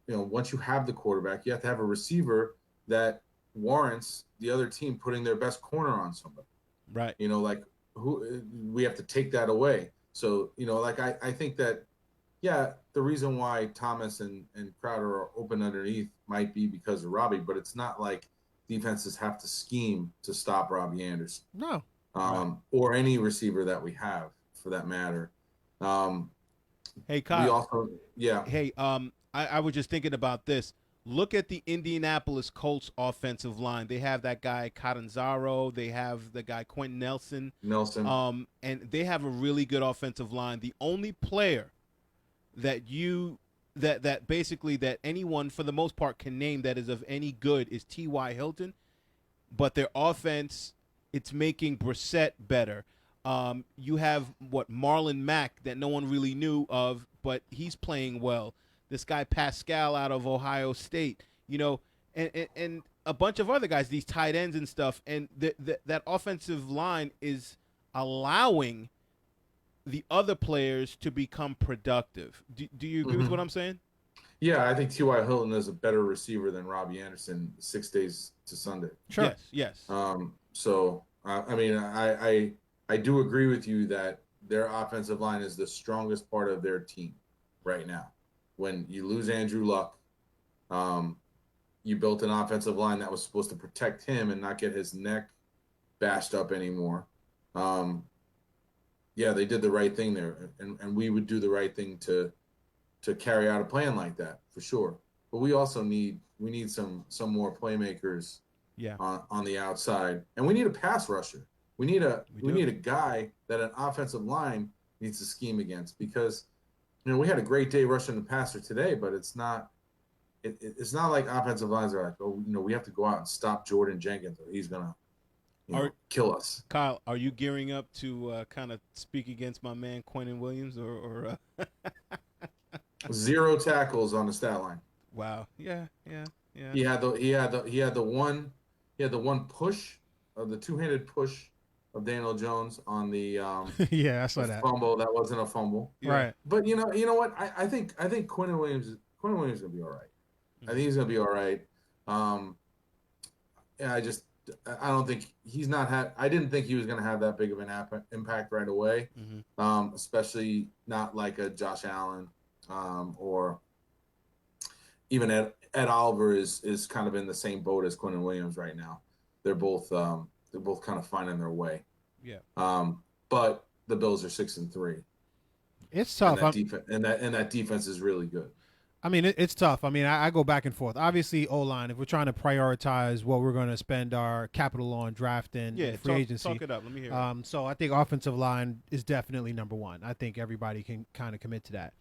once you have the quarterback, you have to have a receiver that warrants the other team putting their best corner on somebody. Right. Who we have to take that away. So, I think that, the reason why Thomas and Crowder are open underneath might be because of Robbie, but it's not like defenses have to scheme to stop Robbie Anderson. No. Or any receiver that we have for that matter. Hey, Kyle. We also, Hey, I was just thinking about this. Look at the Indianapolis Colts offensive line. They have that guy Catanzaro. They have the guy Quentin Nelson. And they have a really good offensive line. The only player that that anyone for the most part can name that is of any good is T.Y. Hilton. But their offense, it's making Brissett better. You have Marlon Mack that no one really knew of, but he's playing well. This guy Pascal out of Ohio State, and a bunch of other guys, these tight ends and stuff, and that offensive line is allowing the other players to become productive. Do you agree with what I'm saying? Yeah, I think T.Y. Hilton is a better receiver than Robbie Anderson 6 days to Sunday. Sure. Yes. So, I do agree with you that their offensive line is the strongest part of their team right now. When you lose Andrew Luck, you built an offensive line that was supposed to protect him and not get his neck bashed up anymore. yeah, they did the right thing there, and we would do the right thing to carry out a plan like that for sure. But we also need some more playmakers Yeah, on the outside, and we need a pass rusher. We need a guy that an offensive line needs to scheme against, because we had a great day rushing the passer today, but it's not like offensive lines are like, oh, we have to go out and stop Jordan Jenkins or he's gonna kill us. Kyle, are you gearing up to kind of speak against my man Quentin Williams or 0 tackles on the stat line. Wow. Yeah. He had the one push of the two-handed push of Daniel Jones on the yeah, I saw that fumble. That wasn't a fumble, right? But you know what? I think Quentin Williams is gonna be all right. I think he's gonna be all right. Yeah, I don't think he's not had. I didn't think he was gonna have that big of an impact right away, especially not like a Josh Allen, or even Ed Oliver is kind of in the same boat as Quentin Williams right now. They're both kind of finding their way. Yeah. But the Bills are 6-3. It's tough. And that defense is really good. I mean, it's tough. I mean, I go back and forth. Obviously, O-line, if we're trying to prioritize what we're going to spend our capital on, draft and free agency. Talk it up. Let me hear it. So I think offensive line is definitely number one. I think everybody can kind of commit to that.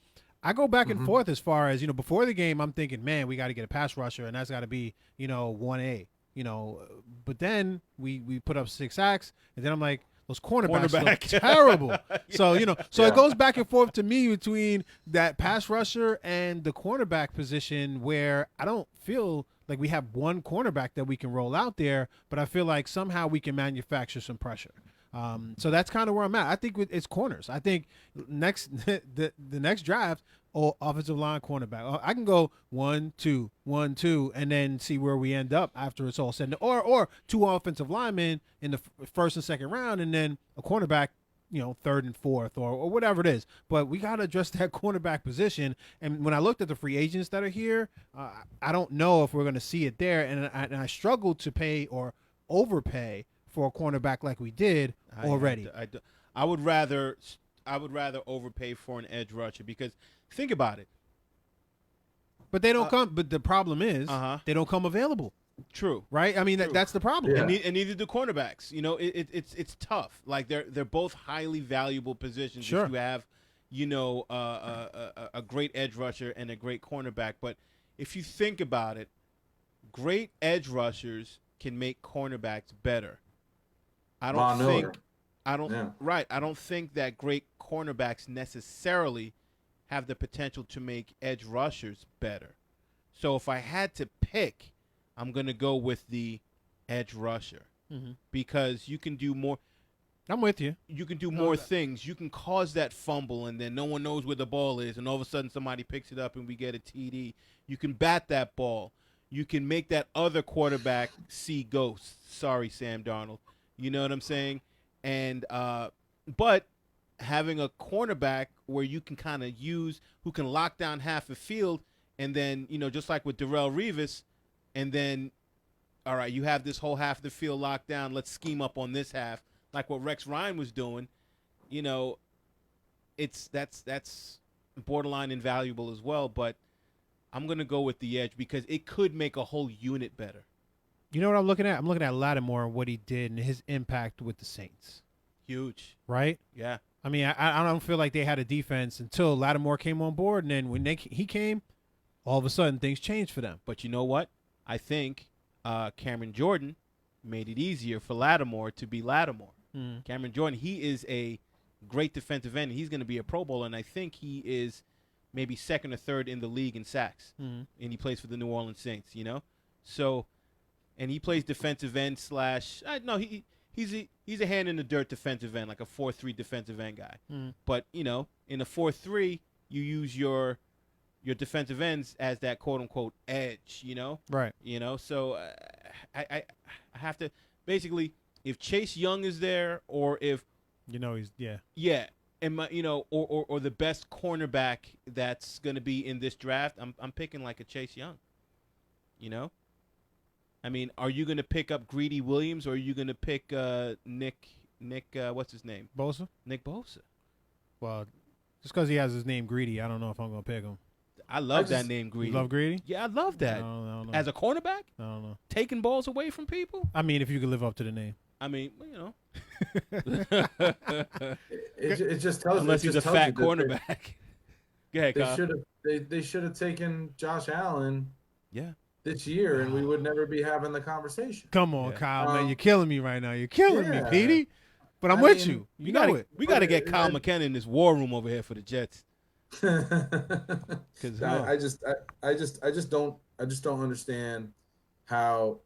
I go back and forth as far as, before the game, I'm thinking, man, we got to get a pass rusher, and that's got to be, 1A. But then we put up 6 sacks, and then I'm like, those cornerbacks look terrible. Yeah. So, it goes back and forth to me between that pass rusher and the cornerback position, where I don't feel like we have one cornerback that we can roll out there, but I feel like somehow we can manufacture some pressure. So that's kind of where I'm at. I think it's corners. I think the next draft, offensive line, cornerback. I can go 1, 2, 1, 2, and then see where we end up after it's all said. Or 2 offensive linemen in the first and second round, and then a cornerback, 3rd and 4th, or whatever it is. But we got to address that cornerback position. And when I looked at the free agents that are here, I don't know if we're going to see it there. And I struggled to pay or overpay for a cornerback like we did already. I would rather overpay for an edge rusher, because think about it. But they don't come. But the problem is they don't come available. True. Right. I mean that's the problem. Yeah. And neither do cornerbacks. It's tough. Like they're both highly valuable positions. Sure. If you have, a great edge rusher and a great cornerback. But if you think about it, great edge rushers can make cornerbacks better. I don't think that great cornerbacks necessarily have the potential to make edge rushers better. So if I had to pick, I'm going to go with the edge rusher, because you can do more. I'm with you. You can do more things. You can cause that fumble, and then no one knows where the ball is, and all of a sudden somebody picks it up and we get a TD. You can bat that ball. You can make that other quarterback see ghosts. Sorry, Sam Darnold. You know what I'm saying? And but having a cornerback where you can kind of use, who can lock down half the field, and then, just like with Darrelle Revis, and then, all right, you have this whole half of the field locked down. Let's scheme up on this half, like what Rex Ryan was doing. That's borderline invaluable as well. But I'm gonna go with the edge, because it could make a whole unit better. You know what I'm looking at? I'm looking at Lattimore and what he did and his impact with the Saints. Huge. Right? Yeah. I mean, I don't feel like they had a defense until Lattimore came on board, and then when he came, all of a sudden things changed for them. But you know what? I think Cameron Jordan made it easier for Lattimore to be Lattimore. Cameron Jordan, he is a great defensive end. He's going to be a Pro Bowler, and I think he is maybe 2nd or 3rd in the league in sacks. And he plays for the New Orleans Saints, So, and he plays defensive end he's a hand in the dirt defensive end, like a 4-3 defensive end guy. But, in a 4-3, you use your defensive ends as that quote-unquote edge, Right. So I have to, basically, if Chase Young is there, or if he's and or the best cornerback that's going to be in this draft, I'm picking like a Chase Young. I mean, are you going to pick up Greedy Williams, or are you going to pick Nick what's his name? Bosa? Nick Bosa. Well, just because he has his name Greedy, I don't know if I'm going to pick him. I love that name, Greedy. You love Greedy? Yeah, I love that. I don't know. As a cornerback? I don't know. Taking balls away from people? I mean, if you could live up to the name. I mean, you know. it just tells Unless he's a fat cornerback. Go ahead, Kyle. They should have taken Josh Allen this year, and we would never be having the conversation. Come on, Kyle, man. You're killing me right now. You're killing me, Petey. But I'm with you. You know it. We got to get Kyle McKenna in this war room over here for the Jets. Because I just don't understand how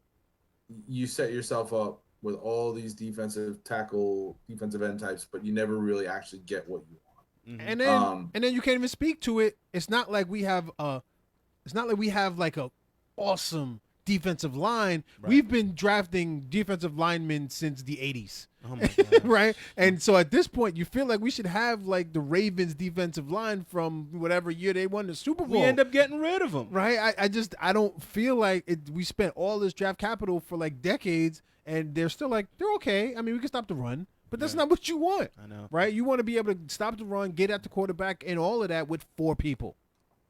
you set yourself up with all these defensive end types, but you never really actually get what you want. Mm-hmm. And then you can't even speak to it. It's not like we have like a awesome defensive line. Right. We've been drafting defensive linemen since the 80s. Oh my God. Right? And so at this point, you feel like we should have like the Ravens defensive line from whatever year they won the Super Bowl. We end up getting rid of them. Right? I don't feel like we spent all this draft capital for like decades, and they're still like, they're okay. I mean, we can stop the run, but that's not what you want. I know. Right? You want to be able to stop the run, get at the quarterback, and all of that with 4 people.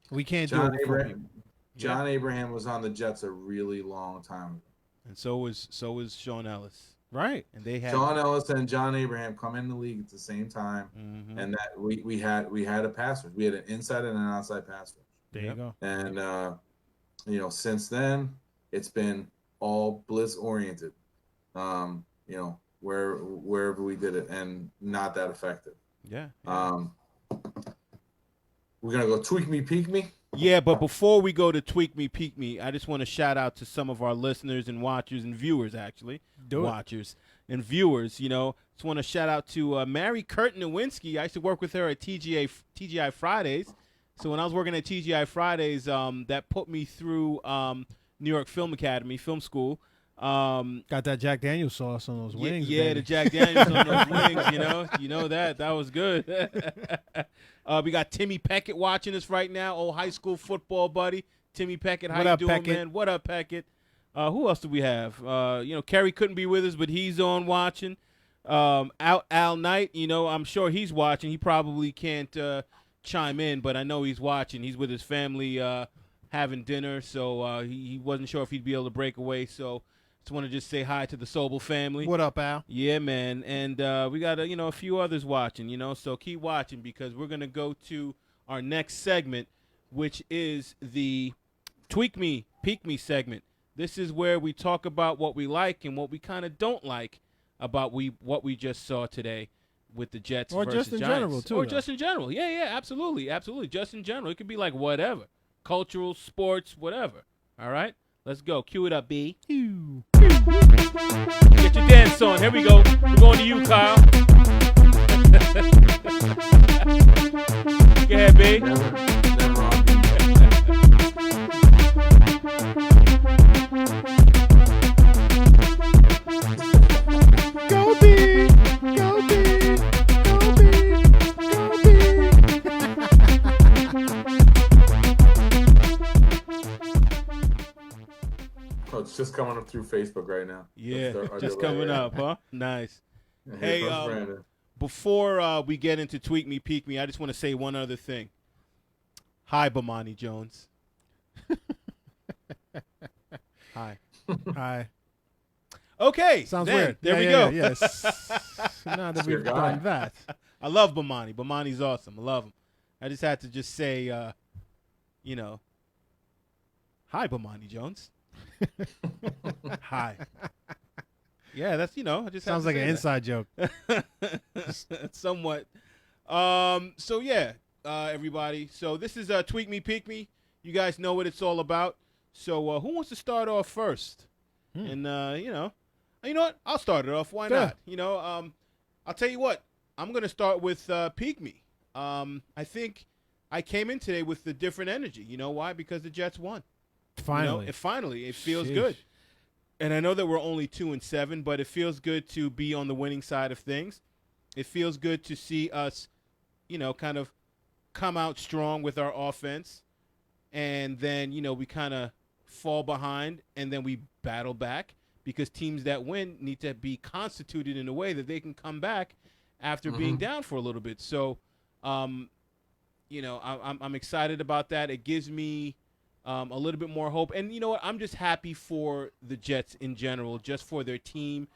We can't do it with 4 people. John Abraham was on the Jets a really long time ago. And so was Sean Ellis. Right. And they had Sean Ellis and John Abraham come in the league at the same time. Mm-hmm. And that we had a pass rush. We had an inside and an outside pass rush. There you go. And since then it's been all blitz oriented. Wherever we did it, and not that effective. Yeah. We're gonna go tweak me, peek me. Yeah, but before we go to tweak me, peek me, I just want to shout out to some of our listeners and watchers and viewers, actually. Watchers and viewers, Just want to shout out to Mary Curtin Nowinski. I used to work with her at TGI Fridays. So when I was working at TGI Fridays, that put me through New York Film Academy, film school. Got that Jack Daniels sauce on those wings. Yeah, the Jack Daniels on those wings, you know that was good. We got Timmy Peckett watching us right now, old high school football buddy. Timmy Peckett, how you doing, man? What up, Peckett? Who else do we have? Kerry couldn't be with us, but he's on watching. Al Knight, I'm sure he's watching. He probably can't chime in, but I know he's watching. He's with his family having dinner, so he wasn't sure if he'd be able to break away, so just want to just say hi to the Sobel family. What up, Al? Yeah, man. And we got a few others watching, so keep watching because we're going to go to our next segment, which is the Tweak Me, Peek Me segment. This is where we talk about what we like and what we kind of don't like about what we just saw today with the Jets or versus just in Giants. general, too. Or just in general. Yeah, absolutely. Just in general. It could be like whatever. Cultural, sports, whatever. All right? Let's go. Cue it up, B. Get your dance on. Here we go. We're going to you, Kyle. Go ahead, B. Go, B. Go, B. Go, B. Go, B. Oh, it's just coming up through Facebook right now. Yeah, just coming up, huh? Nice. Hey, before we get into Tweak Me, Peek Me, I just want to say one other thing. Hi, Bomani Jones. Hi. Hi. Okay. Sounds then, weird. There we go. Yes. Now that we've done that. I love Bomani. Bomani's awesome. I love him. I just had to just say, hi, Bomani Jones. Hi. Yeah, that's I just sounds like an inside joke. Somewhat. So yeah, everybody. So this is Tweak Me, Peek Me. You guys know what it's all about. So who wants to start off first? And you know what? I'll start it off. Why not? I'll tell you what. I'm gonna start with Peek Me. I think I came in today with a different energy. You know why? Because the Jets won. Finally. It feels good. And I know that we're only 2-7, but it feels good to be on the winning side of things. It feels good to see us, kind of come out strong with our offense. And then, we kind of fall behind and then we battle back because teams that win need to be constituted in a way that they can come back after being down for a little bit. So, I'm excited about that. It gives me a little bit more hope. And you know what? I'm just happy for the Jets in general, just for their team,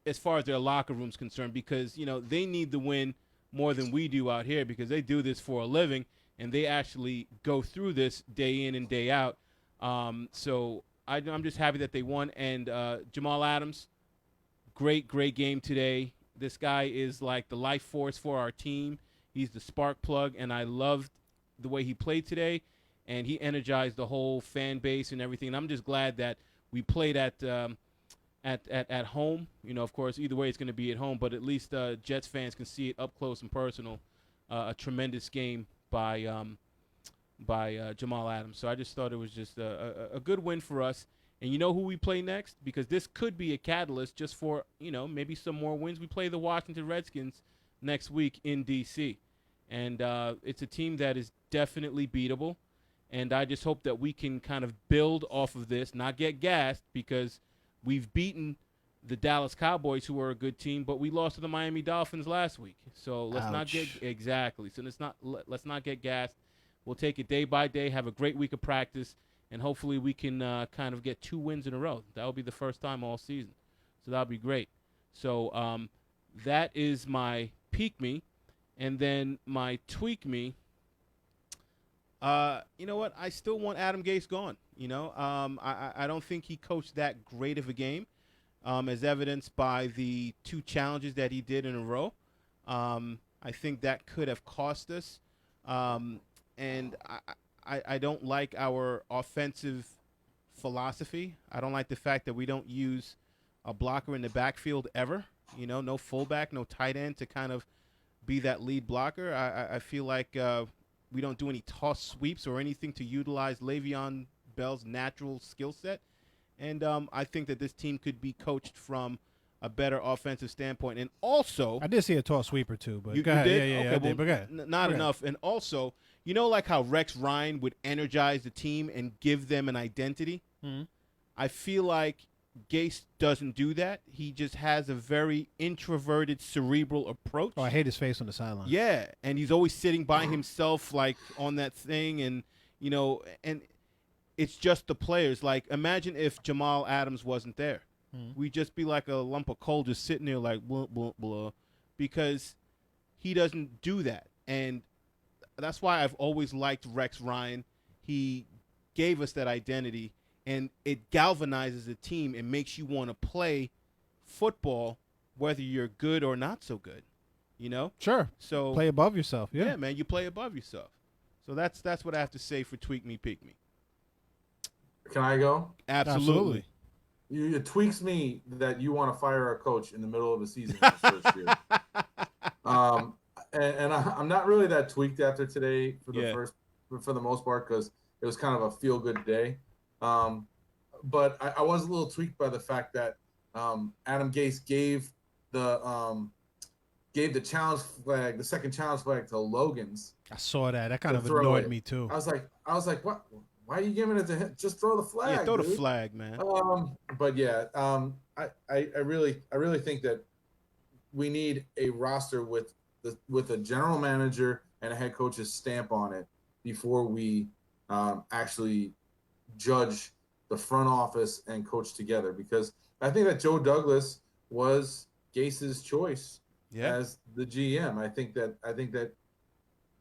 as far as their locker room's concerned, because they need the win more than we do out here, because they do this for a living and they actually go through this day in and day out. So I'm just happy that they won. And Jamal Adams, great game today. This guy is like the life force for our team. He's the spark plug, and I loved the way he played today, and he energized the whole fan base and everything. And I'm just glad that we played at home. Of course, either way it's going to be at home, but at least Jets fans can see it up close and personal. A tremendous game by Jamal Adams. So I just thought it was just a good win for us. And you know who we play next? Because this could be a catalyst just for, maybe some more wins. We play the Washington Redskins next week in D.C. And it's a team that is definitely beatable. And I just hope that we can kind of build off of this, not get gassed, because we've beaten the Dallas Cowboys, who are a good team, but we lost to the Miami Dolphins last week. So let's not get exactly. So let's not get gassed. We'll take it day by day, have a great week of practice, and hopefully we can kind of get 2 wins in a row. That will be the first time all season. So that'll be great. So that is my peak me. And then my tweak me, you know what? I still want Adam Gase gone. I don't think he coached that great of a game, as evidenced by the 2 challenges that he did in a row. I think that could have cost us. And I don't like our offensive philosophy. I don't like the fact that we don't use a blocker in the backfield ever. No fullback, no tight end to kind of be that lead blocker. I feel like we don't do any toss sweeps or anything to utilize Le'Veon Bell's natural skill set. And I think that this team could be coached from a better offensive standpoint. And also, I did see a toss sweep or two, but you go ahead. did? Yeah, okay, I did, but go ahead. Not enough. And also, like how Rex Ryan would energize the team and give them an identity? Mm-hmm. I feel like Gase doesn't do that. He just has a very introverted, cerebral approach. Oh, I hate his face on the sideline. Yeah, and he's always sitting by himself, like on that thing, and and it's just the players. Like, imagine if Jamal Adams wasn't there. We'd just be like a lump of coal just sitting there like blah, blah, blah, because he doesn't do that. And that's why I've always liked Rex Ryan. He gave us that identity, and it galvanizes the team and makes you want to play football whether you're good or not so good, Sure. So play above yourself. Yeah, man, you play above yourself. So that's what I have to say for Tweak Me, Peak Me. Can I go? Absolutely. It tweaks me that you want to fire a coach in the middle of a season in his first year. And I'm not really that tweaked after today for the most part, because it was kind of a feel good day. But I was a little tweaked by the fact that Adam Gase gave the challenge flag, the second challenge flag to Logan's. I saw that. That kind of annoyed me too. I was like, what? Why are you giving it to him? Just throw the flag. Yeah, throw dude. the flag, man. But yeah, I really think that we need a roster with a general manager and a head coach's stamp on it before we actually judge the front office and coach together. Because I think that Joe Douglas was Gase's choice as the GM. I think that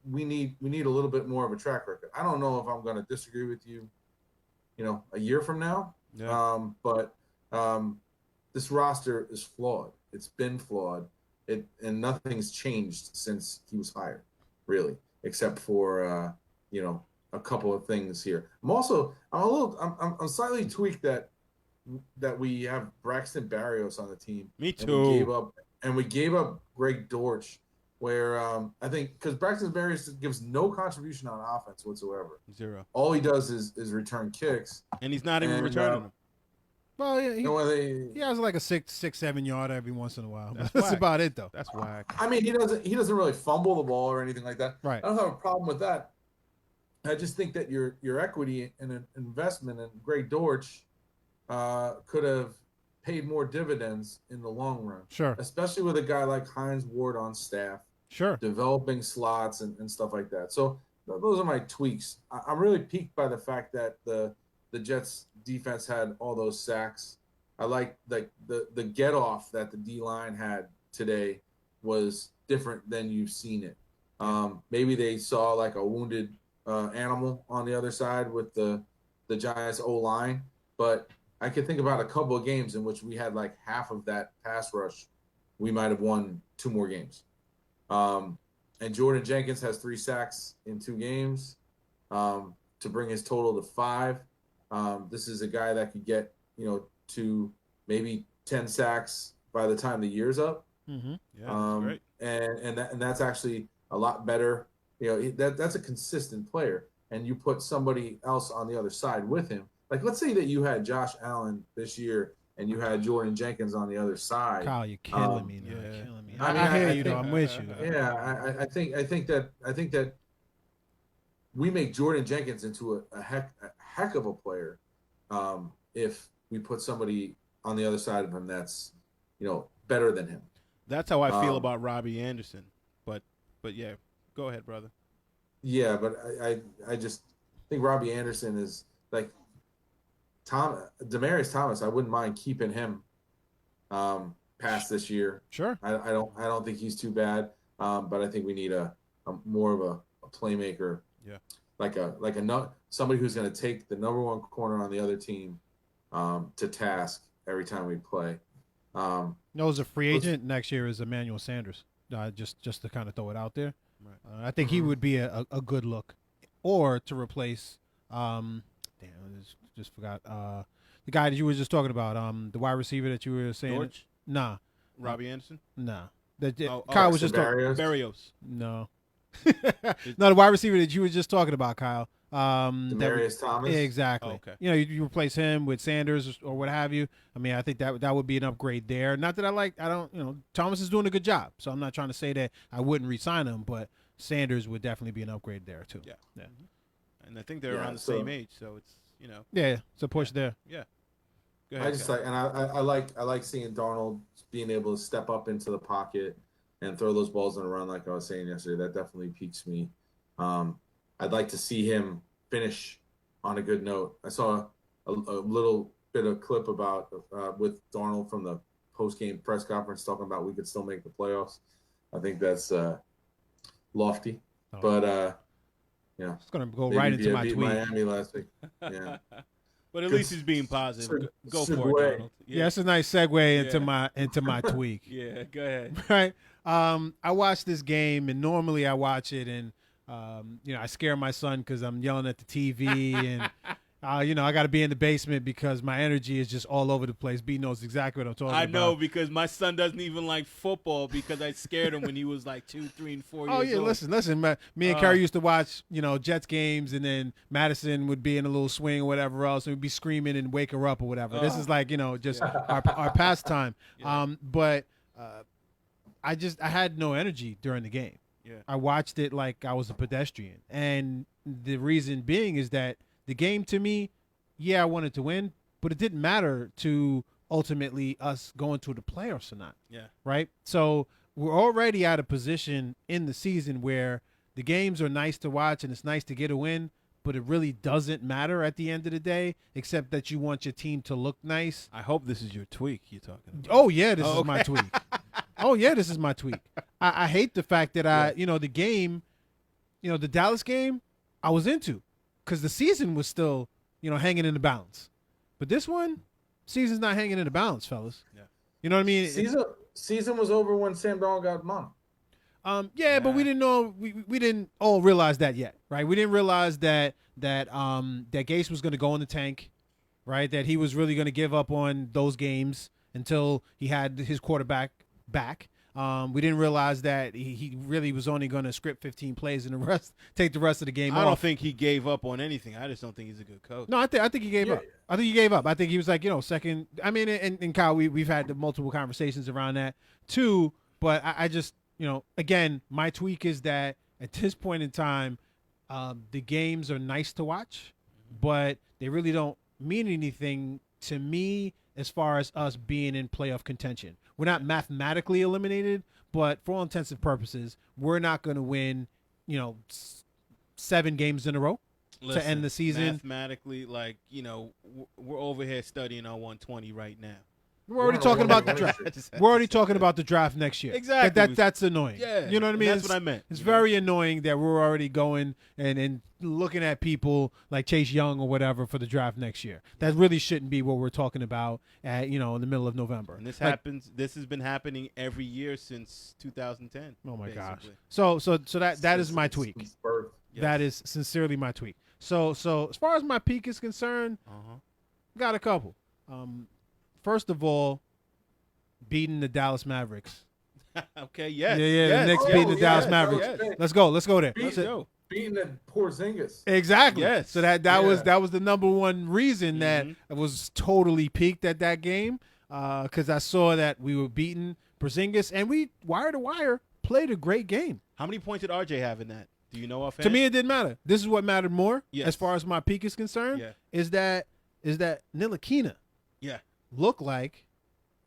we need a little bit more of a track record. I don't know if I'm going to disagree with you, a year from now. Yeah. But this roster is flawed. It's been flawed. And nothing's changed since he was hired, really, except for a couple of things here. I'm slightly tweaked that we have Braxton Berrios on the team. Me too. And we gave up Greg Dortch, where I think because Braxton Berrios gives no contribution on offense whatsoever. 0. All he does is return kicks, and he's not even returning them. Well, yeah, he has like a 6-7 yarder every once in a while. That's about it, though. That's whack. I mean, he doesn't really fumble the ball or anything like that. Right. I don't have a problem with that. I just think that your equity and an investment in Greg Dortch could have paid more dividends in the long run. Sure. Especially with a guy like Hines Ward on staff. Sure. Developing slots and stuff like that. So those are my tweaks. I'm really piqued by the fact that the Jets defense had all those sacks. I like the get off that the D line had today was different than you've seen it. Maybe they saw like a wounded animal on the other side with the Giants O line, but I could think about a couple of games in which we had like half of that pass rush. We might have won 2 more games. And Jordan Jenkins has 3 sacks in 2 games to bring his total to 5. This is a guy that could get, to maybe 10 sacks by the time the year's up. Mm-hmm. Yeah, that's great. And that's actually a lot better. That's a consistent player. And you put somebody else on the other side with him. Like, let's say that you had Josh Allen this year and you had Jordan Jenkins on the other side. Kyle, you're killing me. Yeah. You're killing me. I hear think, you, though. I'm with you. Yeah, I think that we make Jordan Jenkins into a heck of a player if we put somebody on the other side of him that's better than him. That's how I feel about Robbie Anderson. But yeah, go ahead, brother. Yeah, but I just think Robbie Anderson is like Demaryius Thomas. I wouldn't mind keeping him past this year. Sure. I don't think he's too bad. But I think we need a more of a playmaker. Yeah. Like somebody who's going to take the number 1 corner on the other team to task every time we play. As a free agent next year is Emmanuel Sanders. Just to kind of throw it out there. Right. I think he would be a good look, or to replace. Just forgot the guy that you were just talking about. The wide receiver that you were saying. George? Nah. Robbie Anderson? Nah. Kyle Barrios? was just talking. Barrios. No. No, the wide receiver that you were just talking about, Kyle. Demaryius Thomas. Yeah, exactly. Oh, okay. You replace him with Sanders or what have you. I mean, I think that would be an upgrade there. Not that Thomas is doing a good job, so I'm not trying to say that I wouldn't re-sign him, but Sanders would definitely be an upgrade there too. Yeah. Mm-hmm. And I think they're around the same age, so it's Yeah, it's a push there. Yeah. Go ahead, I just I like seeing Darnold being able to step up into the pocket and throw those balls on a run, like I was saying yesterday. That definitely piques me. I'd like to see him finish on a good note. I saw a little bit of clip about with Darnold from the post-game press conference talking about we could still make the playoffs. I think that's lofty, but it's gonna go right into my tweet. Miami last week. Yeah. But at least he's being positive. Go for it, Donald. Yeah, it's a nice segue into my tweak. Yeah, go ahead. Right. I watched this game, and normally I watch it, and I scare my son because I'm yelling at the TV, and I got to be in the basement because my energy is just all over the place. B knows exactly what I'm talking about. I know, because my son doesn't even like football because I scared him when he was like 2, 3, and 4 years old. Oh yeah, listen. Me and Kerry used to watch, Jets games, and then Madison would be in a little swing or whatever else, and we'd be screaming and wake her up or whatever. This is like just our pastime. Yeah. But I had no energy during the game. Yeah. I watched it like I was a pedestrian, and the reason being is that the game, to me, I wanted to win, but it didn't matter to ultimately us going to the playoffs or not. Yeah. Right? So we're already at a position in the season where the games are nice to watch and it's nice to get a win, but it really doesn't matter at the end of the day, except that you want your team to look nice. I hope this is your tweak you're talking about. Oh, yeah, this is my tweak. Oh, yeah, this is my tweak. I hate the fact that the game, the Dallas game, I was into. Because the season was still, hanging in the balance. But this one, season's not hanging in the balance, fellas. Yeah. You know what I mean? Season was over when Sam Darnold got mom. But we didn't know. We didn't all realize that yet, right? We didn't realize that Gase was going to go in the tank, right? That he was really going to give up on those games until he had his quarterback back. We didn't realize that he really was only going to script 15 plays and take the rest of the game off. I don't think he gave up on anything. I just don't think he's a good coach. No, I think he gave up. I think he gave up. I think he was like, second. I mean, and Kyle, we've had multiple conversations around that too. But I just, again, my tweak is that at this point in time, the games are nice to watch, but they really don't mean anything to me, as far as us being in playoff contention, we're not mathematically eliminated, but for all intents and purposes, we're not going to win, 7 games in a row to end the season. Mathematically, we're over here studying our 120 right now. We're already talking about the draft. We're already talking about the draft next year. Exactly. That's annoying. Yeah. You know what I mean? That's what I meant. It's very annoying that we're already going and looking at people like Chase Young or whatever for the draft next year. That really shouldn't be what we're talking about at, in the middle of November. And this happens. This has been happening every year since 2010. Oh my gosh. basically. So that is my tweak. Yes. That is sincerely my tweak. So as far as my peak is concerned, got a couple. First of all, beating the Dallas Mavericks. Okay, yes. Yeah, the Knicks beating the Dallas Mavericks. Yes. Let's go there. Let's go. Beating the Porzingis. Exactly. Yes. So that was the number one reason that I was totally peaked at that game, because I saw that we were beating Porzingis and we wire to wire played a great game. How many points did RJ have in that? Do you know offhand? To me, it didn't matter. This is what mattered more as far as my peak is concerned. Yeah. Is that Ntilikina Yeah. looked like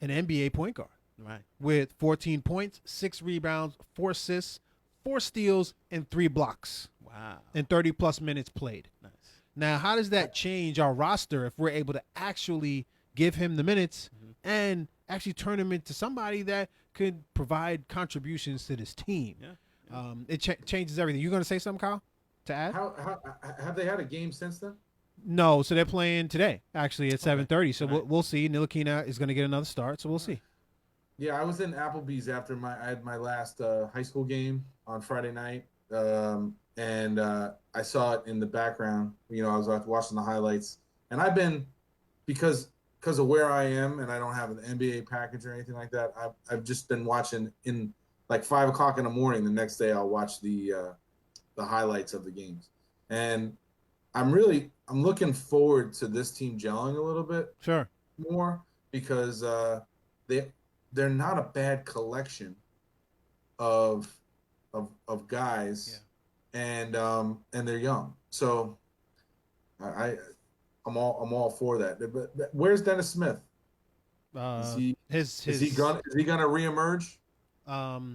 an NBA point guard. Right. With 14 points, 6 rebounds, 4 assists, 4 steals, and 3 blocks. Wow. And 30-plus minutes played. Nice. Now, how does that change our roster if we're able to actually give him the minutes and actually turn him into somebody that could provide contributions to this team? Yeah. It changes everything. You going to say something, Kyle, to add? How have they had a game since then? No, so they're playing today, actually, at 7:30. So Right. we'll see. Ntilikina is going to get another start, so we'll see. Yeah, I was in Applebee's after I had my last high school game on Friday night, and I saw it in the background. I was watching the highlights, and I've been because of where I am, and I don't have an NBA package or anything like that. I've just been watching in like 5 o'clock in the morning. The next day, I'll watch the highlights of the games, and I'm looking forward to this team gelling a little bit more because they're not a bad collection of guys, and they're young. So I'm all for that. But where's Dennis Smith? Is he gonna reemerge?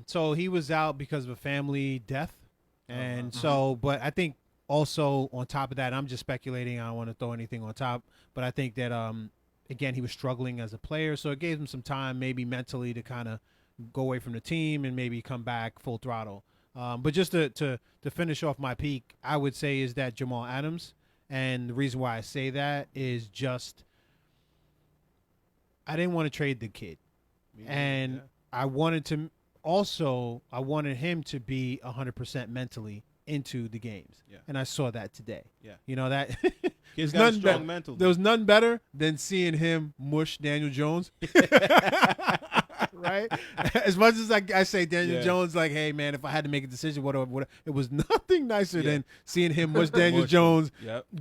So he was out because of a family death, and but I think also on top of that, I'm just speculating. I don't want to throw anything on top, but I think that again, he was struggling as a player, so it gave him some time, maybe mentally, to kind of go away from the team and maybe come back full throttle. But just to finish off my peak, I would say is that Jamal Adams, and the reason why I say that is just I didn't want to trade the kid, and I wanted him to be 100% mentally into the games, and I saw that today. That. He's got a strong mental. There was none better than seeing him mush Daniel Jones. Right? As much as I say Daniel Jones, like, hey, man, if I had to make a decision, what it was nothing nicer than seeing him mush Daniel Jones,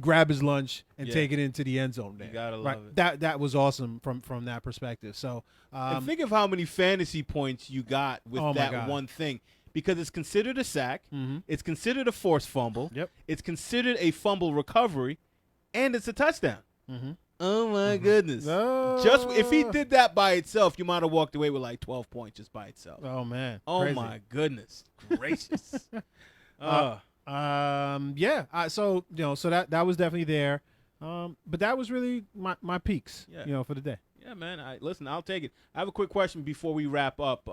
grab his lunch, and take it into the end zone. There. You gotta love it. That was awesome from that perspective. So, and think of how many fantasy points you got with that one thing. Because it's considered a sack, it's considered a forced fumble, it's considered a fumble recovery, and it's a touchdown. Oh my goodness! Just if he did that by itself, you might have walked away with like 12 points just by itself. Oh man! Oh Crazy. My goodness gracious! So that was definitely there. But that was really my peaks. For the day. Yeah, man. Listen, I'll take it. I have a quick question before we wrap up.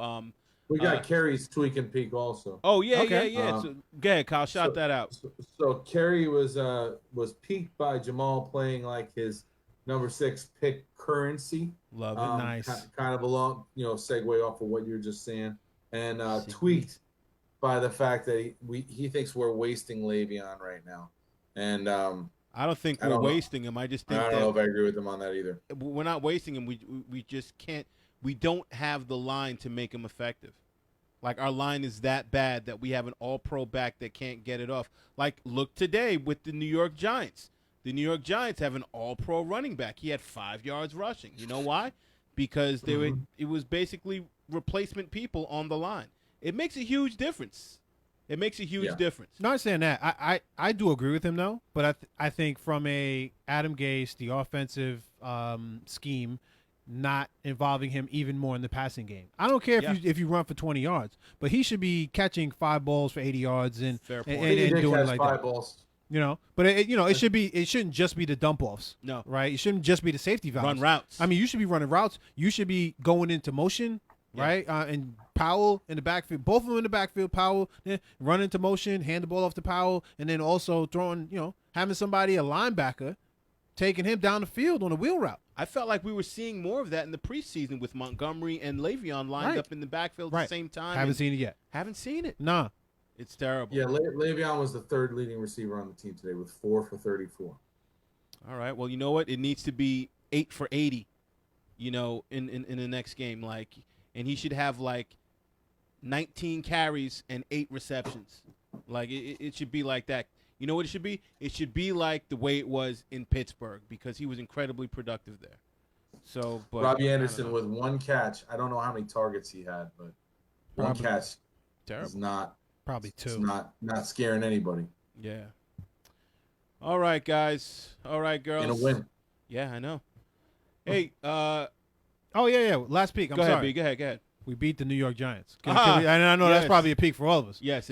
We got Kerry's tweak and peak also. Oh yeah. So, go ahead, Kyle. Shout that out. So Kerry was peaked by Jamal playing like his number 6 pick currency. Love it. Nice. Kind of a long, segue off of what you were just saying, and tweaked by the fact that he thinks we're wasting Le'Veon right now, and I don't think we're wasting him. I just think I don't know if I agree with him on that either. We're not wasting him. We just can't. We don't have the line to make him effective. Like, our line is that bad that we have an all-pro back that can't get it off. Like, look today with the New York Giants. The New York Giants have an all-pro running back. He had 5 yards rushing. You know why? Because it was basically replacement people on the line. It makes a huge difference. It makes a huge difference. Not saying that. I do agree with him though, but I think from a Adam Gase, the offensive scheme, not involving him even more in the passing game. I don't care if you run for 20 yards, but he should be catching 5 balls for 80 yards and doing it like that. Balls. But it should be. It shouldn't just be the dump offs. No, right? It shouldn't just be the safety valves. Run routes. I mean, you should be running routes. You should be going into motion, right? And Powell in the backfield, both of them in the backfield. Powell run into motion, hand the ball off to Powell, and then also throwing, having somebody, a linebacker, taking him down the field on a wheel route. I felt like we were seeing more of that in the preseason with Montgomery and Le'Veon lined up in the backfield at the same time. Haven't seen it yet. Haven't seen it. Nah. It's terrible. Yeah, Le'Veon was the third leading receiver on the team today with 4 for 34. All right. Well, you know what? It needs to be 8 for 80, in the next game. And he should have 19 carries and 8 receptions. It should be like that. You know what it should be? It should be like the way it was in Pittsburgh because he was incredibly productive there. So, but Robbie Anderson with 1 catch. I don't know how many targets he had, but one catch is not. Probably 2. It's not scaring anybody. Yeah. All right, guys. All right, girls. In a win. Yeah, I know. Hey, oh yeah. Last peek. Go ahead, B. Go ahead. We beat the New York Giants. And I know that's probably a peak for all of us. Yes,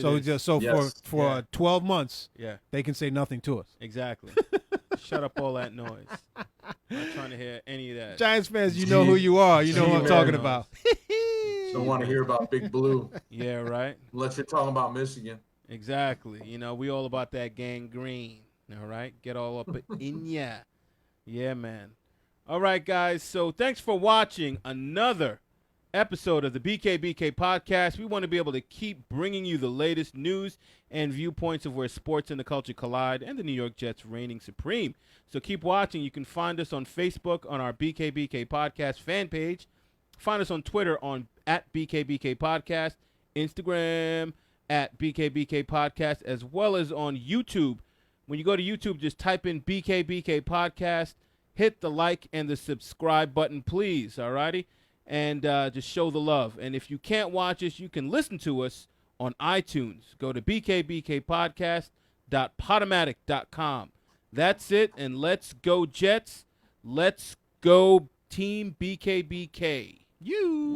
for 12 months, they can say nothing to us. Exactly. Shut up all that noise. I'm not trying to hear any of that. Giants fans, you know who you are. You know what I'm talking about. Don't want to hear about Big Blue. Yeah, right. Unless you're talking about Michigan. Exactly. We all about that gangrene. All right? Get all up in ya. Yeah, man. All right, guys. So thanks for watching another episode of the BKBK podcast. We want to be able to keep bringing you the latest news and viewpoints of where sports and the culture collide and the New York Jets reigning supreme. So keep watching. You can find us on Facebook on our BKBK podcast fan page. Find us on Twitter at BKBK podcast, Instagram at BKBK podcast, as well as on YouTube. When you go to YouTube, just type in BKBK podcast, hit the like and the subscribe button, please. All righty. And just show the love. And if you can't watch us, you can listen to us on iTunes. Go to bkbkpodcast.podomatic.com. That's it, and let's go Jets. Let's go Team BKBK. You.